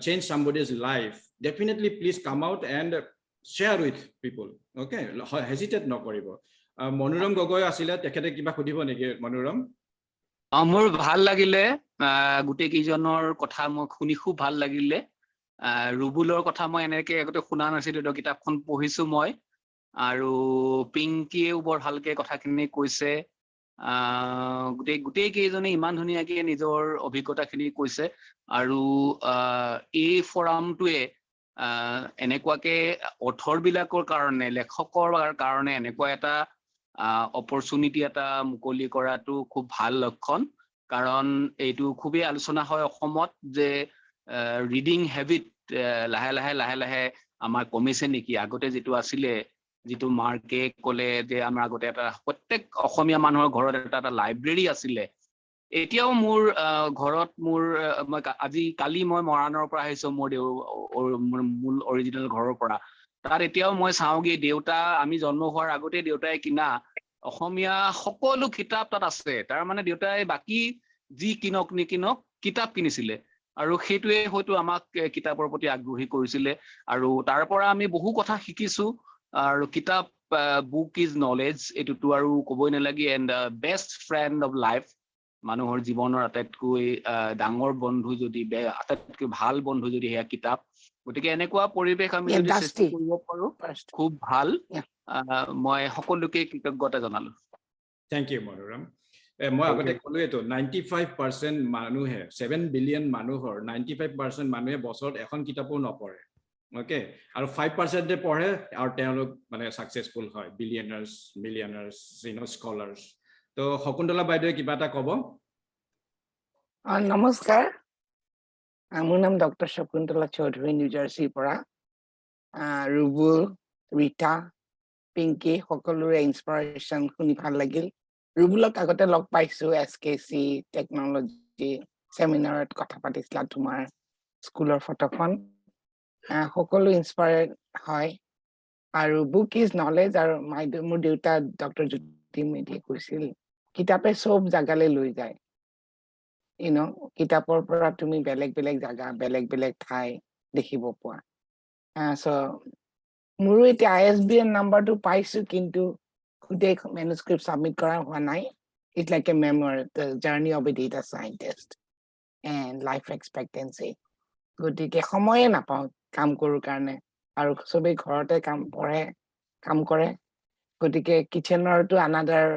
change somebody's life definitely please come out and share with people okay hesitate নকৰিব মনোৰম গগৈ আছিল তেখেতে কিবা খুদিব নেকি মনোৰম মোৰ ভাল লাগিলে গুটেই কিজনৰ কথা মই শুনি খুব ভাল লাগিলে ৰুবুলৰ কথা মই এনেকে আগতে শুনা নাছিলো তো কিতাপখন পঢ়িছো মই আৰু পিংকিয়েও বৰ ভালকে কথাখিনি কৈছে গুটেই কেইজনে ইমান ধুনীয়াকে নিজৰ অভিজ্ঞতাখিনি কৈছে আৰু এই ফৰামটোৱে এনেকুৱাকে অথৰ বিলাকৰ কাৰণে লেখকৰ কাৰণে এনেকুৱা এটা অপৰচুনিটি এটা মুকলি কৰাটো খুব ভাল লক্ষণ কাৰণ এইটো খুবেই আলোচনা হয় অসমত যে ৰিডিং হেবিট লাহে লাহে আমাৰ কমিছে নেকি আগতে যেটো আছিলে যেটো মাৰ্কে ক'লে যে আমাৰ আগতে এটা প্ৰত্যেক অসমীয়া মানুহৰ ঘৰত এটা লাইব্ৰেৰী আছিলে এতিয়াও মোৰ ঘৰত মোৰ আজি কালি মই মৰাণৰ পৰা আহিছো মোৰ মূল অৰিজিনেল ঘৰৰ পৰা তাত এতিয়াও মই চাওঁগে দেউতা আমি জন্ম হোৱাৰ আগতে দেউতাই কিনা অসমীয়া সকলো কিতাপ তাত আছে তাৰ মানে দেউতাই বাকি যি কিনক নিকিনক কিতাপ কিনিছিলে আৰু সেইটোৱে হয়তো আমাক কিতাপৰ প্ৰতি আগ্ৰহী কৰিছিলে আৰু তাৰ পৰা আমি বহু কথা শিকিছো আৰু কিতাপ বুক ইজ নলেজ এটোটো আৰু ক'বই নালাগে and best friend of life মানুহৰ জীৱনৰ আটাইতকৈ ডাঙৰ বন্ধু যদি আটাইতকৈ ভাল বন্ধু যদি হেয়া কিতাপ গতিকে এনেকুৱা পৰিৱেশ আমি যদি সৃষ্টি কৰিব পাৰো খুব ভাল মই সকলোকে কৃতজ্ঞতা জনালো থ্যাংক ইউ মনোৰম মই আগতে ক'লোৱেতো 95% মানুহে 7 বিলিয়ন মানুহৰ 95% মানুহে বছৰত এখন কিতাপো নপঢ়ে ওকে আৰু 5% পঢ়ে আৰু তেওঁলোক মানে সাকসেসফুল হয় বিলিয়নাৰ্স মিলিয়নাৰ্স স্কলাৰ্স তো শকুন্তলা বাইদেৱে কিবা এটা ক'ব নমস্কাৰ মোৰ নাম ডক্টৰ শকুন্তলা চৌধুৰী নিউ জাৰ্চিৰ পৰা ৰুবুল ৰীতা পিংকি সকলোৰে ইনস্পিৰেশন শুনি ভাল লাগিল ৰুবুলক আগতে লগ পাইছো এসকেসি টেকনলজি সেমিনাৰত কথা পাতিছিলা তোমাৰ স্কুলৰ ফটোখন সকলো ইনস্পায়াৰ্ড হয় আৰু বুক ইজ নলেজ আৰু মোৰ দেউতা ডক্টৰ জ্যোতি মেধিয়ে কৈছিল কিতাপে সব জাগালৈ লৈ যায় কিতাপৰ পৰা তুমি বেলেগ জাগা বেলেগ ঠাই দেখিব পোৱা সো মোৰো এতিয়া ISBN নাম্বাৰটো পাইছো কিন্তু গোটেই মেনুস্ক্ৰিপ্ট সাবমিট কৰা হোৱা নাই it's like a memory the journey of a data scientist and life expectancy গতিকে সময়ে নাপাওঁ কাম কৰোঁ কাৰণে আৰু সবেই ঘৰতে কাম কৰে গতিকে কিচেনৰটো another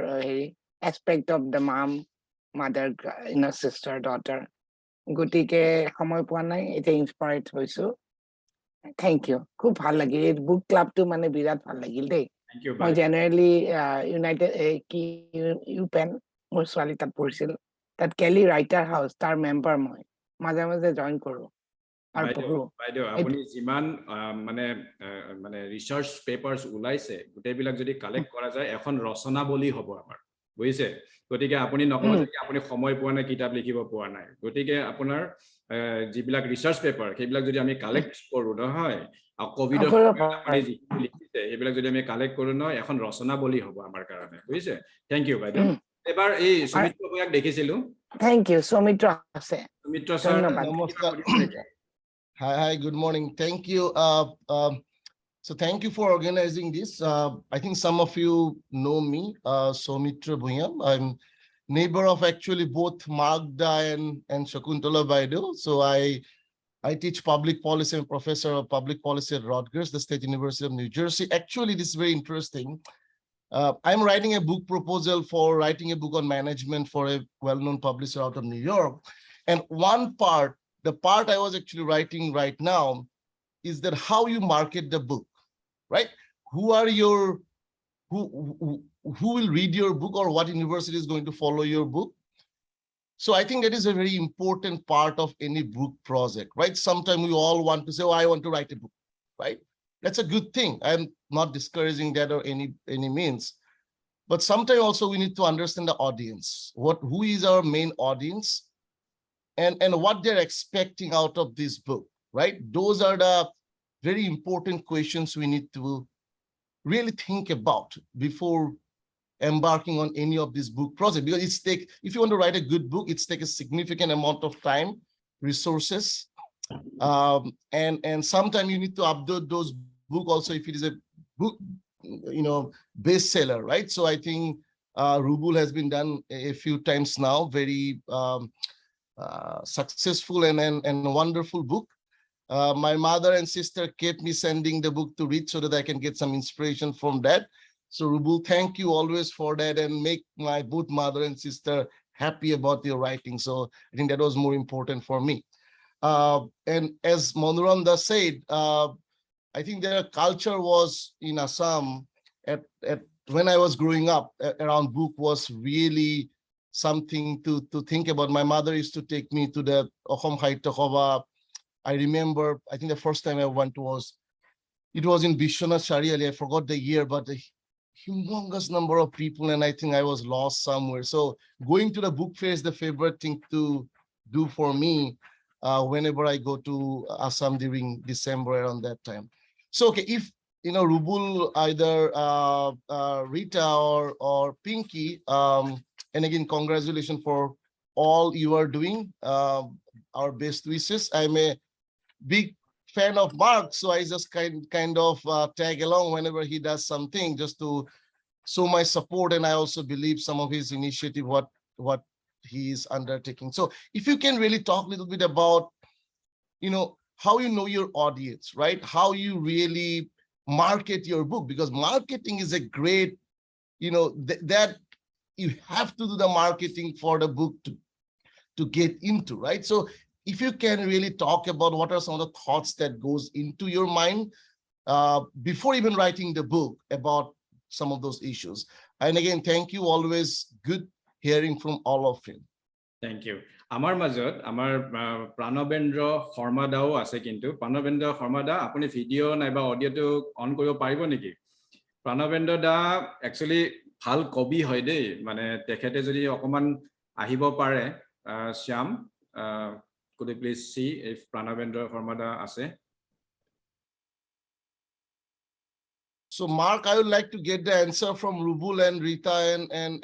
aspect of the mother sister daughter গতিকে সময় পোৱা নাই এতিয়া ইনস্পায়াৰ্ড হৈছো থ্যাংক ইউ খুব ভাল লাগিল এই বুক ক্লাবটো মানে বিৰাট ভাল লাগিল দেই মই জেনাৰেলি ইউনাইটেড ইউপেন মোৰ ছোৱালী তাত পঢ়িছিল তাত কেলি ৰাইটাৰ হাউচ তাৰ মেম্বাৰ মই মাজে জইন কৰো আৰু পঢ়ো বাইদেউ আপুনি যিমান মানে ৰিসাৰ্চ পেপাৰস ওলাইছে গোটেইবিলাক যদি কালেক্ট কৰা যায় এখন ৰচনাবলী হ'ব আমাৰ বুজিছে গতিকে আপুনি নকব যে আপুনি সময় পোৱা নাই কিতাপ লিখিব পোৱা নাই গতিকে আপোনাৰ যিবিলাক ৰিসাৰ্চ পেপাৰ সেইবিলাক যদি আমি কালেক্ট কৰো নহয় কোভিডৰ কৰিব আপুনি পাৰি। যি লিখিছে এইবিলাক যদি আমি কালেক্ট কৰো ন এখন ৰচনা বলি হ'ব আমাৰ কাৰণে বুজিছে থ্যাংক ইউ বাইদেউ এবাৰ এই সুমিত্ৰ ভূঞাক দেখিছিলো Thank you. Soumitra আছে। সুমিত্ৰ স্যাৰ ধন্যবাদ। Namaskar. Hi, good morning. Thank you. So thank you for organizing this. I think some of you know me, Soumitra Bhuya. I'm neighbor of actually both Magda and Shakuntala Baidu. So I teach public policy and professor of public policy at Rutgers, the State University of New Jersey. Actually, this is very interesting. I'm writing a book proposal for writing a book on management for a well-known publisher out of New York. And one part, the part I was actually writing right now is that how you market the book, right? Who will read your book or what university is going to follow your book? So I think that is a very important part of any book project, right? Sometimes we all want to say, oh, I want to write a book, right? That's a good thing. I'm not discouraging that or any means. But sometimes also we need to understand the audience. Who is our main audience and what they're expecting out of this book, right? Those are the very important questions we need to really think about before embarking on any of this book project, because if you want to write a good book, it's take a significant amount of time, resources, and sometimes you need to upload those book also if it is a book, bestseller, right? So I think Rubul has been done a few times now, very successful and wonderful book. My mother and sister kept me sending the book to read so that I can get some inspiration from that. So Rubul, thank you always for that and make my both mother and sister happy about your writing. So I think that was more important for me. And as Manuram Das said, I think their culture was in Assam at when I was growing up around book was really something to think about. My mother used to take me to the Ohom Haitya Sabha. I remember, I think the first time I went it was in Bishwanath Shariali. I forgot the year, but a humongous number of people, and I think I was lost somewhere. So going to the book fair is the favorite thing to do for me whenever I go to Assam during December around that time. So, okay, if, Rubul, either Rita or Pinky, and again, congratulations for all you are doing, our best wishes. I'm a big fan of Mark, so I just kind of tag along whenever he does something just to show my support. And I also believe some of his initiative, what he is undertaking. So if you can really talk a little bit about, how you know your audience, right? How you really market your book, because marketing is a great, that you have to do the marketing for the book to get into, right? So if you can really talk about what are some of the thoughts that goes into your mind before even writing the book about some of those issues. And again, thank you, always good hearing from all of you. Thank you. Amar মাজত আমাৰ প্ৰণবেন্দ্ৰ শৰ্মা দাও আছে কিন্তু প্ৰণবেন্দ্ৰ শৰ্মা দা আপুনি video নাইবা অডিওটো on কৰিব পাৰিব নেকি প্ৰণবেন্দ্ৰ দা একচুয়ালি ভাল কবি হয় দেই মানে তেখেতে যদি অকমান আহিব পাৰে Shyam could you please see if Pranavendra Sharma da ase So Mark, I would like to get the answer from Rubul and Rita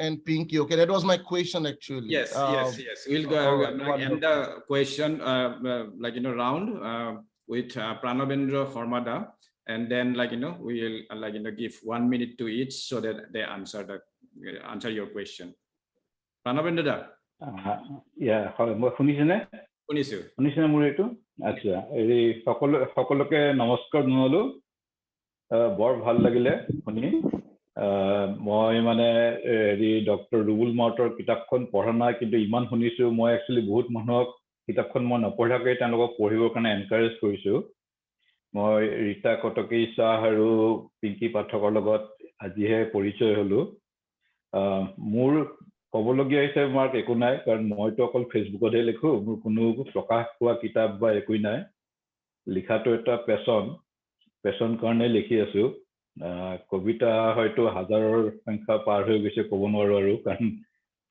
and Pinky. Okay, that was my question actually. Yes. We'll go end the question round with Pranavendra Sharma da, and then we'll give 1 minute to each so that they answer your question. Pranavendra da. Yeah, মই শুনিছেনে শুনিছেনে মোৰ এইটো আচ্ছা এই সকলোকে নমস্কাৰ জনালো বৰ ভাল লাগিলে শুনি মই মানে হেৰি ডক্টৰ ৰুবুল মাউতৰ কিতাপখন পঢ়া নাই কিন্তু ইমান শুনিছো মই একচুয়ালি বহুত মানুহক কিতাপখন মই নপঢ়াকৈ তেওঁলোকক পঢ়িবৰ কাৰণে এনকাৰেজ কৰিছো মই ৰীতা কটকী শাহ আৰু পিংকি পাঠকৰ লগত আজিহে পৰিচয় হলো মোৰ কবলগীয়া হিচাপে মাৰ্ক একো নাই কাৰণ মইতো অকল ফেচবুকতে লিখো মোৰ কোনো প্ৰকাশ পোৱা কিতাপ বা একো নাই লিখাটো এটা পেছন কাৰণে লিখি আছো কবিতা হয়তো হাজাৰৰ সংখ্যা পাৰ হৈ গৈছে ক'ব নোৱাৰো আৰু কাৰণ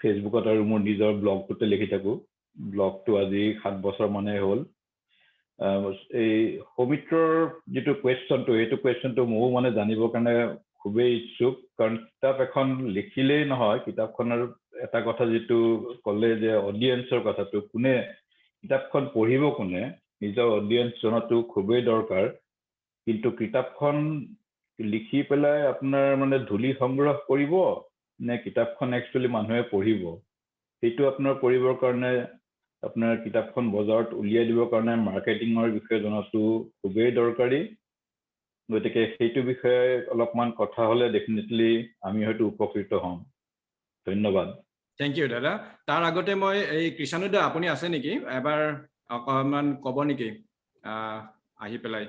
ফেচবুকত আৰু মোৰ নিজৰ ব্লগটোতে লিখি থাকো ব্লগটো আজি 7 বছৰ মানে হ'ল এই সৌমিত্ৰৰ যিটো কুৱেশ্যনটো এইটো কুৱেশ্যনটো ময়ো মানে জানিবৰ কাৰণে খুবেই ইচ্ছুক কাৰণ কিতাপ এখন লিখিলেই নহয় কিতাপখনৰ এটা কথা যিটো ক'লে যে অডিয়েন্সৰ কথাটো কোনে কিতাপখন পঢ়িব কোনে নিজৰ অডিয়েন্স জনাটো খুবেই দৰকাৰ কিন্তু কিতাপখন লিখি পেলাই আপোনাৰ মানে ধূলি সংগ্ৰহ কৰিব নে কিতাপখন একচুৱেলি মানুহে পঢ়িব সেইটো আপোনাৰ কৰিবৰ কাৰণে আপোনাৰ কিতাপখন বজাৰত উলিয়াই দিবৰ কাৰণে মাৰ্কেটিঙৰ বিষয়ে জনাটো খুবেই দৰকাৰী গতিকে সেইটো বিষয়ে অলপমান কথা হ'লে ডেফিনেটলি আমি হয়তো উপকৃত হ'ম ধন্যবাদ থ্যাংক ইউ দাদা তাৰ আগতে মই এই কৃষাণু দা আপুনি আছে নেকি এবাৰ অকমান ক'ব নেকি আহি পেলাই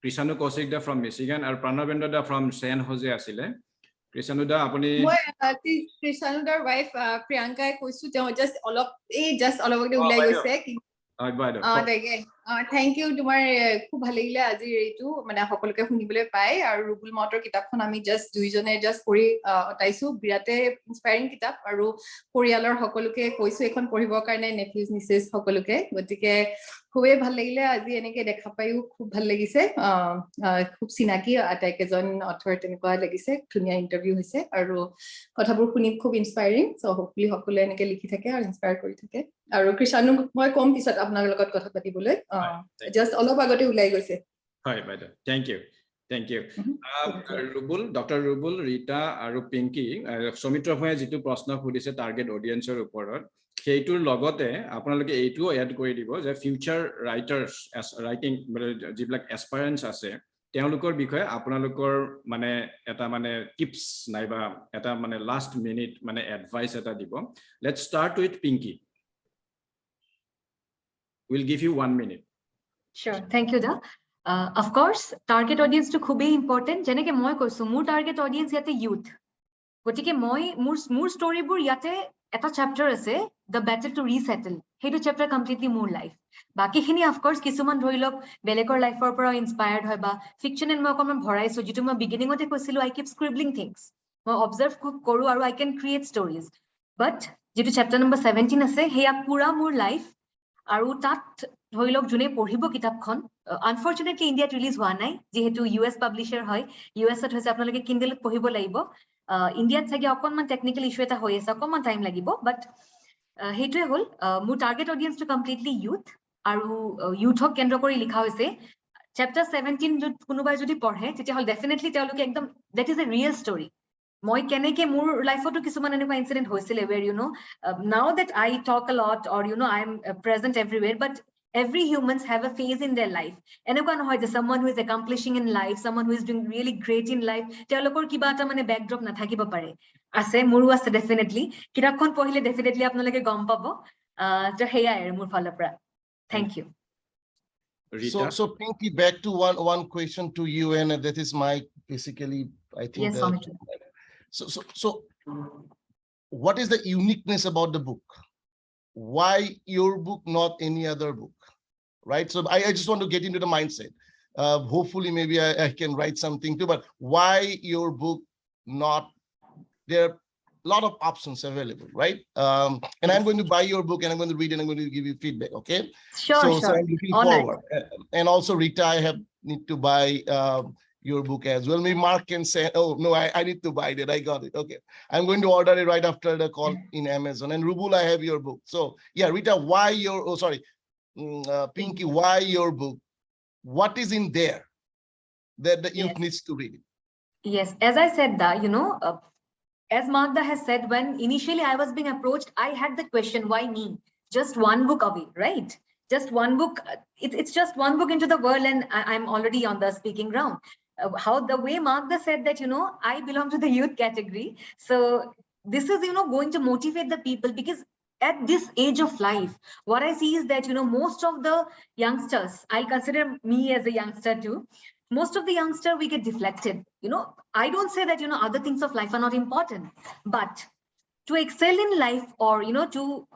কৃষাণু কৌশিক দা ফ্ৰম মিচিগান আৰু প্ৰণবেন্দ্ৰ দা ফ্ৰম সেন হোজে আছিলে কৃষাণু দা আপুনি মই কৃষাণু দাৰ ৱাইফ প্ৰিয়ংকাই কৈছো তেওঁ জাস্ট অলপ আগতে ওলাই গৈছে তাকে থেংক ইউ তোমাৰ খুব ভাল লাগিলে আজিৰ এইটো মানে সকলোকে শুনিবলৈ পাই আৰু ৰুবুল মাউতৰ কিতাপখন আমি জাস্ট দুইজনে জাস্ট পঢ়ি অটাইছো বিৰাটে ইনস্পায়াৰিং কিতাপ আৰু পৰিয়ালৰ সকলোকে কৈছো এখন পঢ়িবৰ কাৰণে নেফিউজ নিছেছ সকলোকে গতিকে খুবেই ভাল লাগিলে আজি এনেকে দেখা পাইও খুব ভাল লাগিছে খুব চিনাকি আটাইকেইজন অথৰ তেনেকুৱা লাগিছে ধুনীয়া ইণ্টাৰভিউ হৈছে আৰু কথাবোৰ শুনি খুব ইনস্পায়াৰিং সো হোপফুলি সকলোৱে এনেকে লিখি থাকে আৰু ইনস্পায়াৰ কৰি থাকে আৰু কৃষাণু মই কম পিছত আপোনাৰ লগত কথা পাতিবলৈ জাস্ট অলপ আগতে ওলাই গৈছে হয় বাইদেউ thank you Rubul doctor Rubul Rita আৰু পিংকি সৌমিত্ৰ ভূঞাই যিটো প্ৰশ্ন সুধিছে টাৰ্গেট অডিয়েন্সৰ ওপৰত সেইটোৰ লগতে আপোনালোকে এইটোও এড কৰি দিব যে ফিউচাৰ ৰাইটাৰ্ছ ৰাইটিং যিবিলাক এছপায়াৰেন্স আছে তেওঁলোকৰ বিষয়ে আপোনালোকৰ মানে এটা মানে টিপছ নাইবা এটা মানে লাষ্ট মিনিট মানে এডভাইচ এটা দিব let's start with Pinky we'll give you 1 minute sure thank you da of course target audience to khubei important jeneke moi koisu mur target audience yate youth gotike moi mur story bur yate eta chapter ase the battle to resettle hetu chapter completely mur life baki khini of course kisuman dhorilok belekor life or pora inspired hoy ba fiction and moi koman bhoraisu jitu moi beginning ote koisilu I keep scribbling things moi observe koru aru I can create stories but jitu chapter number 17 ase heya pura mur life আৰু তাত ধৰিলক জুনে পঢ়িব কিতাপখন আনফৰচুনেটলি ইণ্ডিয়াত release হোৱা নাই যেহেতু US পাবলিশ্বাৰ হয় ইউএছত হৈছে আপোনালোকে কিণ্ডলত পঢ়িব লাগিব ইণ্ডিয়াত চাগে অকণমান টেকনিকেল ইছ্যু এটা হৈ আছে অকণমান টাইম লাগিব বাট সেইটোৱে হ'ল মোৰ টাৰ্গেট অডিয়েন্সটো কমপ্লিটলি ইউথ আৰু ইউথক কেন্দ্ৰ কৰি লিখা হৈছে চেপ্টাৰ 17 কোনোবাই যদি পঢ়ে তেতিয়াহ'লে ডেফিনেটলি তেওঁলোকে একদম that is a real story মই কেনেকে মোৰ লাইফতো কিছুমান এনেকুৱা ইনসিডেন্ট হৈছিলে where you know now that I talk a lot or you know I am present everywhere but every humans have a phase in their life এনেকুৱা নহয় যে someone who is accomplishing in life someone who is doing really great in life তেওঁলোকৰ কিবা এটা মানে ব্যাকড্ৰপ নাথাকিব পাৰে আছে মোৰো আছে ডেফিনেটলি কিতাপখন পঢ়িলে ডেফিনেটলি আপোনালোকে গম পাব তো হেয়াই আৰু মোৰ ফালৰ পৰা thank you So Pinky, back to one question to you, and that is my basically I think yes, So what is the uniqueness about the book? Why your book, not any other book? Right? So I just want to get into the mindset. Hopefully maybe I can write something too, but why your book not there are a lot of options available, right? And I'm going to buy your book and I'm going to read and I'm going to give you feedback, okay? Sure. So I'm looking forward. And also Rita, I need to buy your book as well. Maybe Mark can say, oh no, I need to buy that. I got it. Okay. I'm going to order it right after the call in Amazon. And Rubul, I have your book. So yeah, Rita, why your, Pinky, why your book? What is in there that the youth needs to read? Yes, as I said that, you know, as Magda has said, when initially I was being approached, I had the question, why me? Just one book away, right? Just one book. It's just one book into the world and I'm already on the speaking ground. How the way Magda said that, you know, I belong to the youth category. So this is, you know, going to motivate the people because at this age of life, what I see is that, you know, most of the youngsters, I'll consider me as a youngster too, most of the youngster, we get deflected. You know, I don't say that, you know, other things of life are not important, but to excel in life or, you know, to,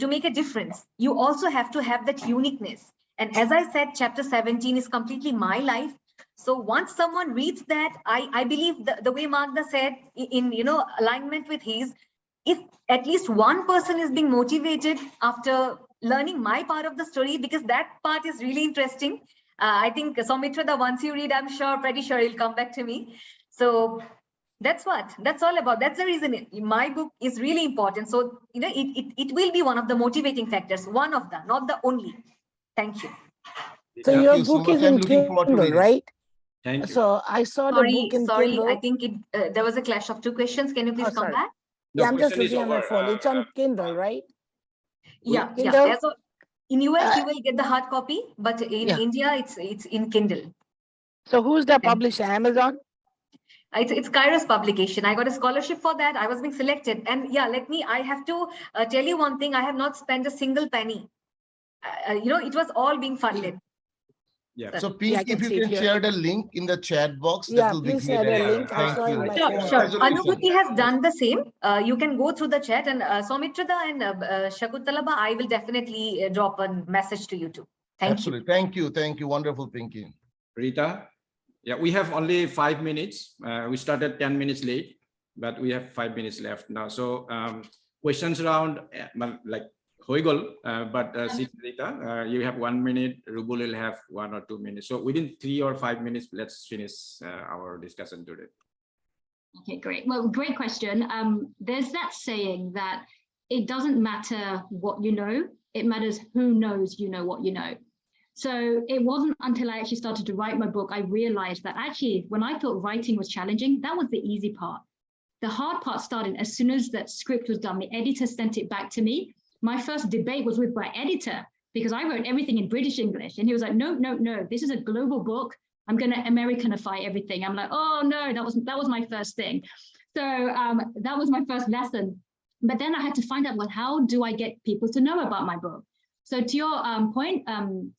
to make a difference, you also have to have that uniqueness. And as I said, chapter 17 is completely my life. So once someone reads that, I believe the way Magda said in, you know, alignment with his, if at least one person is being motivated after learning my part of the story, because that part is really interesting. I think Soumitra, once you read, I'm pretty sure he'll come back to me. So that's all about. That's the reason my book is really important. So, it will be one of the motivating factors, one of them, not the only. Thank you. So Thank your you so book much. is I'm in looking forward to Kindle, reading. right? Thank you. So I saw the book in Sorry, Kindle. I think there was a clash of 2 questions. Can you please come sorry. back? Yeah, I'm just question is looking at my over. phone. It's on Kindle, right? Yeah. Kindle? In US, you will get the hard copy, but in India, it's in Kindle. So who's the publisher? Amazon? It's Kairos publication. I got a scholarship for that. I was being selected. And yeah, I have to tell you one thing. I have not spent a single penny. It was all being funded. Yeah. So Pink, if you can share the link in the chat box, Yeah, that will be please great. share the link. I Thank saw in you. my Sure. Congratulations. Anubhuti has done the same. You can go through the chat, and Soumitra and Shakuntalaba, I will definitely drop a message to you too. Thank you. Absolutely. Thank you. Wonderful, Pinky. Rita? Yeah, we have only 5 minutes. We started 10 minutes late, but we have 5 minutes left now. So questions around like Hoigol, but Rita, you have 1 minute. Rubul will have 1 or 2 minutes. So within 3 or 5 minutes, let's finish our discussion today. Okay, great. Well, great question. There's that saying that it doesn't matter what you know, it matters who knows you know what you know. So it wasn't until I actually started to write my book, I realized that actually, when I thought writing was challenging, that was the easy part. The hard part started as soon as that script was done. The editor sent it back to me. My first debate was with my editor because I wrote everything in British English. And he was like, no, this is a global book. I'm going to Americanify everything. I'm like, oh no, that was my first thing. So that was my first lesson. But then I had to find out, well, how do I get people to know about my book? So to your point,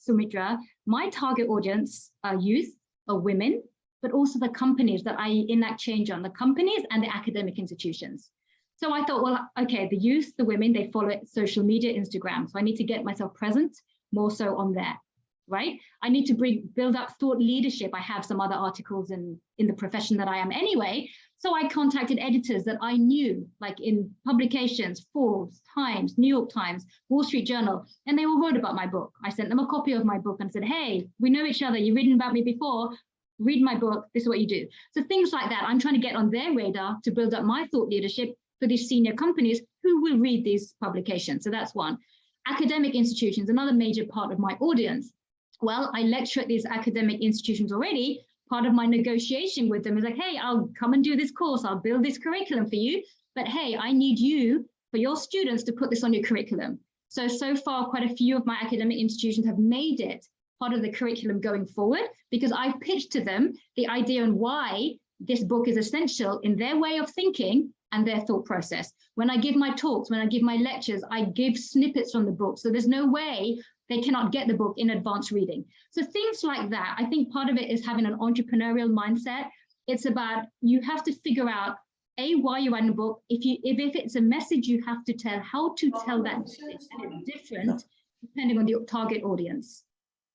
Soumitra, my target audience are youth, are women, but also the companies that I enact change on, the companies and the academic institutions. So I thought, well, okay, the youth, the women, they follow social media, Instagram. So I need to get myself present more so on there, right? I need to build up thought leadership. I have some other articles in the profession that I am anyway. So I contacted editors that I knew, like in publications, Forbes, Times, New York Times, Wall Street Journal, and they all wrote about my book. I sent them a copy of my book and said, hey, we know each other. You've written about me before. Read my book. This is what you do. So things like that, I'm trying to get on their radar to build up my thought leadership for these senior companies who will read these publications. So that's one. Academic institutions, another major part of my audience. Well, I lecture at these academic institutions already. Part of my negotiation with them is like, hey, I'll come and do this course. I'll build this curriculum for you. But hey, I need you, for your students, to put this on your curriculum. So far, quite a few of my academic institutions have made it part of the curriculum going forward because I've pitched to them the idea and why this book is essential in their way of thinking and their thought process. When I give my talks, when I give my lectures, I give snippets from the book. So there's no way they cannot get the book in advanced reading. So things like that, I think part of it is having an entrepreneurial mindset. It's about, you have to figure out, A, why you're writing a book. If it's a message you have to tell, how to tell that message. And it's different depending on the target audience.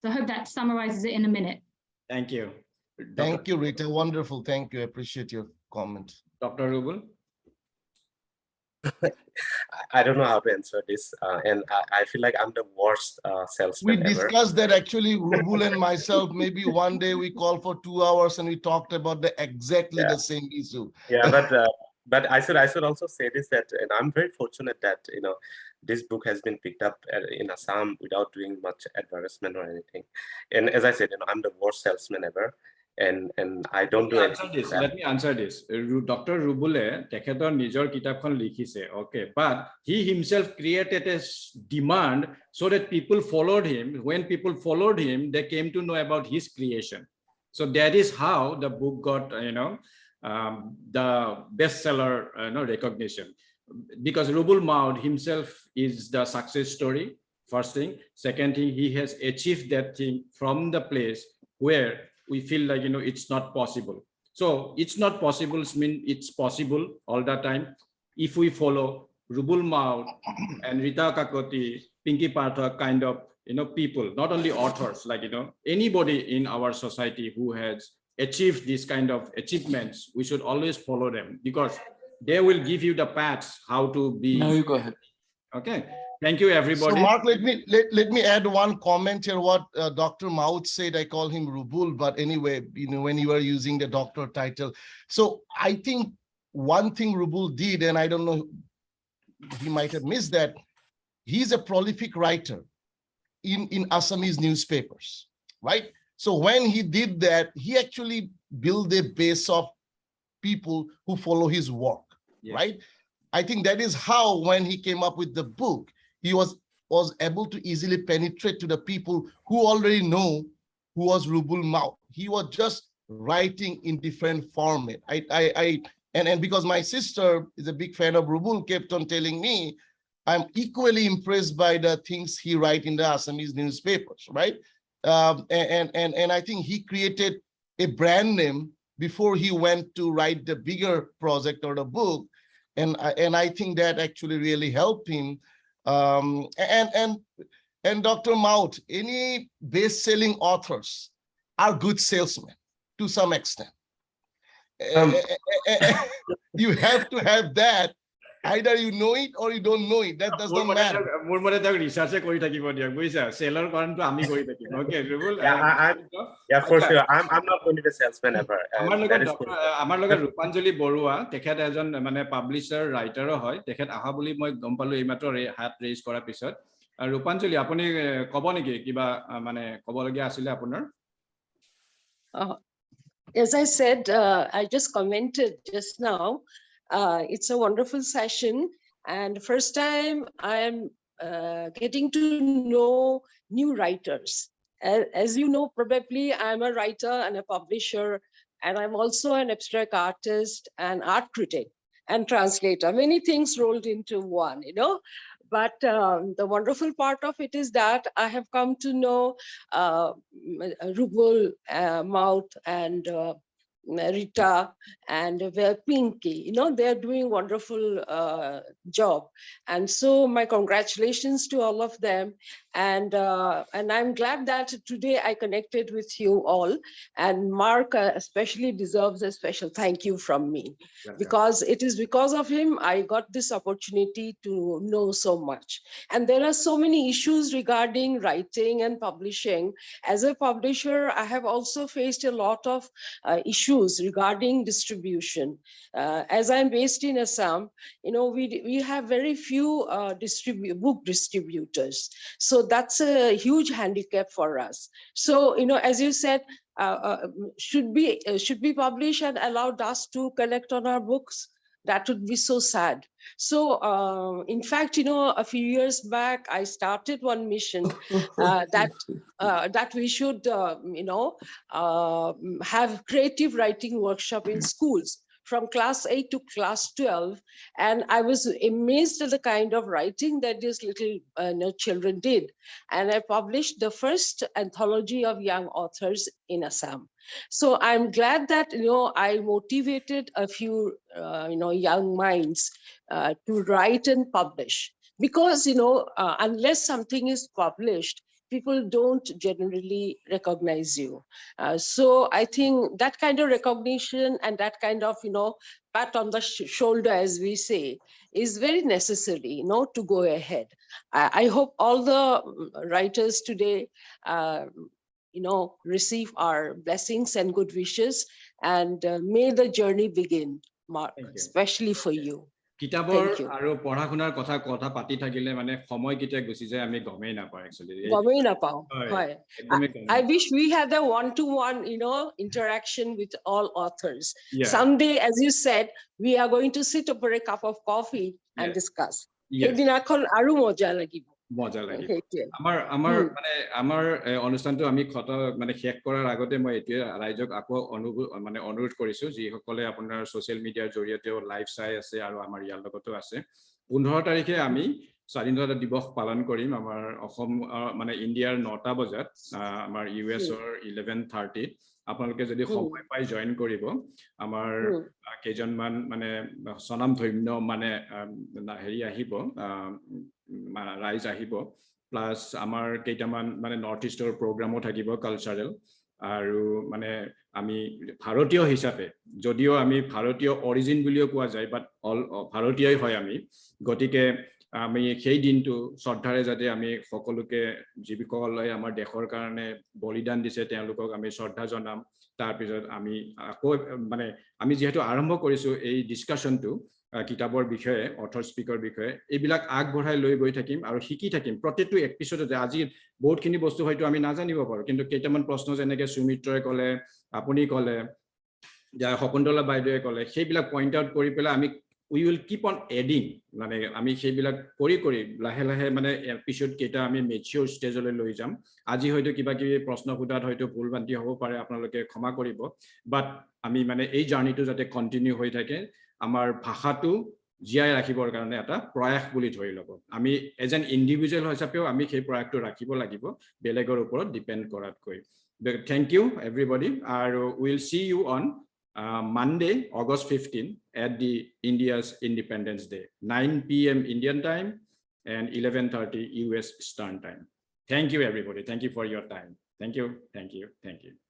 So I hope that summarizes it in a minute. Thank you. Thank you, Rita. Wonderful. Thank you. I appreciate your comment. Dr. Rubul? I don't know how to answer this, and I feel like I'm the worst salesman We ever. discussed that actually, Rubul and myself. Maybe one day we call for 2 hours and we talked about exactly the same issue. Yeah, but I should also say this, that, and I'm very fortunate that this book has been picked up in Assam without doing much advertisement or anything. And as I said, I'm the worst salesman ever. And I don't do anything. Let me answer this. Dr. Rubule, tekhetor nijor kitabkhon likhise, okay, but he himself created a demand so that people followed him. When people followed him, they came to know about his creation. So that is how the book got, the bestseller, recognition. Because Rubul Maud himself is the success story. First thing. Second thing, he has achieved that thing from the place where we feel like, it's not possible. So it's not possible means it's possible all the time. If we follow Rubul Maud and Rita Kakoti, Pinky Pathak kind of, people, not only authors, like, anybody in our society who has achieved this kind of achievements, we should always follow them because they will give you the paths how to be. No, you go ahead. Okay. Thank you, everybody. So Mark, let me add one comment here. What Dr. Maut said, I call him Rubul, but anyway, when you are using the doctor title. So I think one thing Rubul did, and I don't know, he might have missed that, he's a prolific writer in Assamese newspapers, right? So when he did that, he actually built a base of people who follow his work, right? I think that is how, when he came up with the book, he was able to easily penetrate to the people who already know who was Rubul Maut. He was just writing in different format. And because my sister is a big fan of Rubul, kept on telling me, I'm equally impressed by the things he write in the Assamese newspapers, right? And I think he created a brand name before he went to write the bigger project or the book. And I think that actually really helped him. And Dr. Maut, any best-selling authors are good salesmen to some extent. You have to have that. Either you know it or you don't know it. That does not matter. Yeah, for sure. I'm not going to be a salesman ever. Rupanjali Borua, tekhet ejon mane publisher, writer hoy. Tekhet aha boli moi gom palu ei mator hat raise kora pisot. Rupanjali apuni kobo niki kiba mane kobo logia asile apunar? As I said, I just commented just now. It's a wonderful session, and first time I'm getting to know new writers. As you know, probably I'm a writer and a publisher, and I'm also an abstract artist and art critic and translator. Many things rolled into one, you know. But the wonderful part of it is that I have come to know Rubul Maut and Rita and Pinky, you know, they're doing wonderful job. And so my congratulations to all of them. And I'm glad that today I connected with you all. And Mark especially deserves a special thank you from me, because it is because of him I got this opportunity to know so much. And there are so many issues regarding writing and publishing. As a publisher, I have also faced a lot of issues regarding distribution. As I'm based in Assam, you know, we have very few book distributors. So that's a huge handicap for us. So, you know, as you said, should we publish and allowed us to collect on our books? That would be so sad. So, in fact, you know, a few years back, I started one mission that we should, you know, have creative writing workshop in schools from class 8 to class 12. And I was amazed at the kind of writing that these little children did. And I published the first anthology of young authors in Assam. So I'm glad that, you know, I motivated a few, you know, young minds to write and publish. Because, you know, unless something is published, people don't generally recognize you. So I think that kind of recognition and that kind of, you know, pat on the shoulder, as we say, is very necessary, you know, to go ahead. I hope all the writers today, you know, receive our blessings and good wishes, and may the journey begin, Mark, especially for you. কিতাবৰ আৰু পঢ়া শুনাৰ কথা পাতি থাকিলে মানে সময় কিটা গুছি যায় আমি গমেই নাপাওঁ actually গমেই নাপাওঁ হয় I wish we had a one-to-one, you know, interaction with all authors. Someday, as you said, we are going to sit over a cup of coffee and discuss. সেইদিনাখন আৰু মজা লাগিব মজা লাগিব আমাৰ অনুষ্ঠানটো আমি মানে শেষ কৰাৰ আগতে মই এতিয়া ৰাইজক আকৌ অনুৰোধ কৰিছো যিসকলে আপোনাৰ সোশ্যাল মিডিয়াৰ জৰিয়তে লাইভ চাই আছে আৰু আমাৰ ইয়াৰ লগতো আছে 15 তাৰিখে আমি স্বাধীনতা দিৱস পালন কৰিম আমাৰ অসম মানে ইণ্ডিয়াৰ 9টা বজাত আমাৰ ইউএছৰ 11:30 আপোনালোকে যদি সময় পাই জয়েন কৰিব আমাৰ কেজনমান মানে সনামধন্য মানে হেৰি আহিব ৰাইজ আহিব প্লাস আমাৰ কেইটামান মানে নৰ্থ ইষ্টৰ প্ৰগ্ৰামো থাকিব কালচাৰেল আৰু মানে আমি ভাৰতীয় হিচাপে যদিও আমি ভাৰতীয় অৰিজিন বুলিও কোৱা যায় বাট অল ভাৰতীয়ই হয় আমি গতিকে আমি সেই দিনটো শ্ৰদ্ধাৰে যাতে আমি সকলোকে জীৱিকলৈ আমাৰ দেশৰ কাৰণে বলিদান দিছে তেওঁলোকক আমি শ্ৰদ্ধা জনাম তাৰ পিছত আমি আকৌ মানে আমি যেহেতু আৰম্ভ কৰিছো এই ডিসকাশনটো কিতাবৰ বিষয়ে অথৰ স্পিকৰ বিষয়ে এইবিলাক আগবঢ়াই লৈ গৈ থাকিম আৰু শিকি থাকিম প্ৰত্যেকটো এপিসোডতে আজি বহুতখিনি বস্তু হয়তো আমি নাজানিব পাৰো কিন্তু কেইটামান প্ৰশ্ন যেনেকৈ সুমিত্ৰই ক'লে আপুনি ক'লে যা শকুন্তলা বাইদেৱে ক'লে সেইবিলাক পইণ্ট আউট কৰি পেলাই আমি we will keep on adding মানে আমি সেইবিলাক কৰি লাহে লাহে মানে এপিসোড কেইটা আমি মেচিউৰ ষ্টেজলৈ লৈ যাম আজি হয়তো কিবা কিবি প্ৰশ্ন খুদাত হয়তো ভুল ভ্ৰান্তি হ'ব পাৰে আপোনালোকে ক্ষমা কৰিব বাট আমি মানে এই জাৰ্নিটো যাতে কন্টিনিউ হৈ থাকে আমাৰ ভাষাটো জীয়াই ৰাখিবৰ কাৰণে এটা প্ৰয়াস বুলি ধৰি ল'ব আমি এজ এন ইন্ডিভিজুৱেল হিচাপেও আমি সেই প্ৰয়াসটো ৰাখিব লাগিব বেলেগৰ ওপৰত ডিপেন্ড কৰাতকৈ থ্যাংক ইউ এভৰিবডি আৰু will see U on Monday, August 15 at the India's Independence Day, 9 p.m. Indian time and 11:30 US Eastern time. Thank you, everybody. Thank you for your time. Thank you. Thank you. Thank you.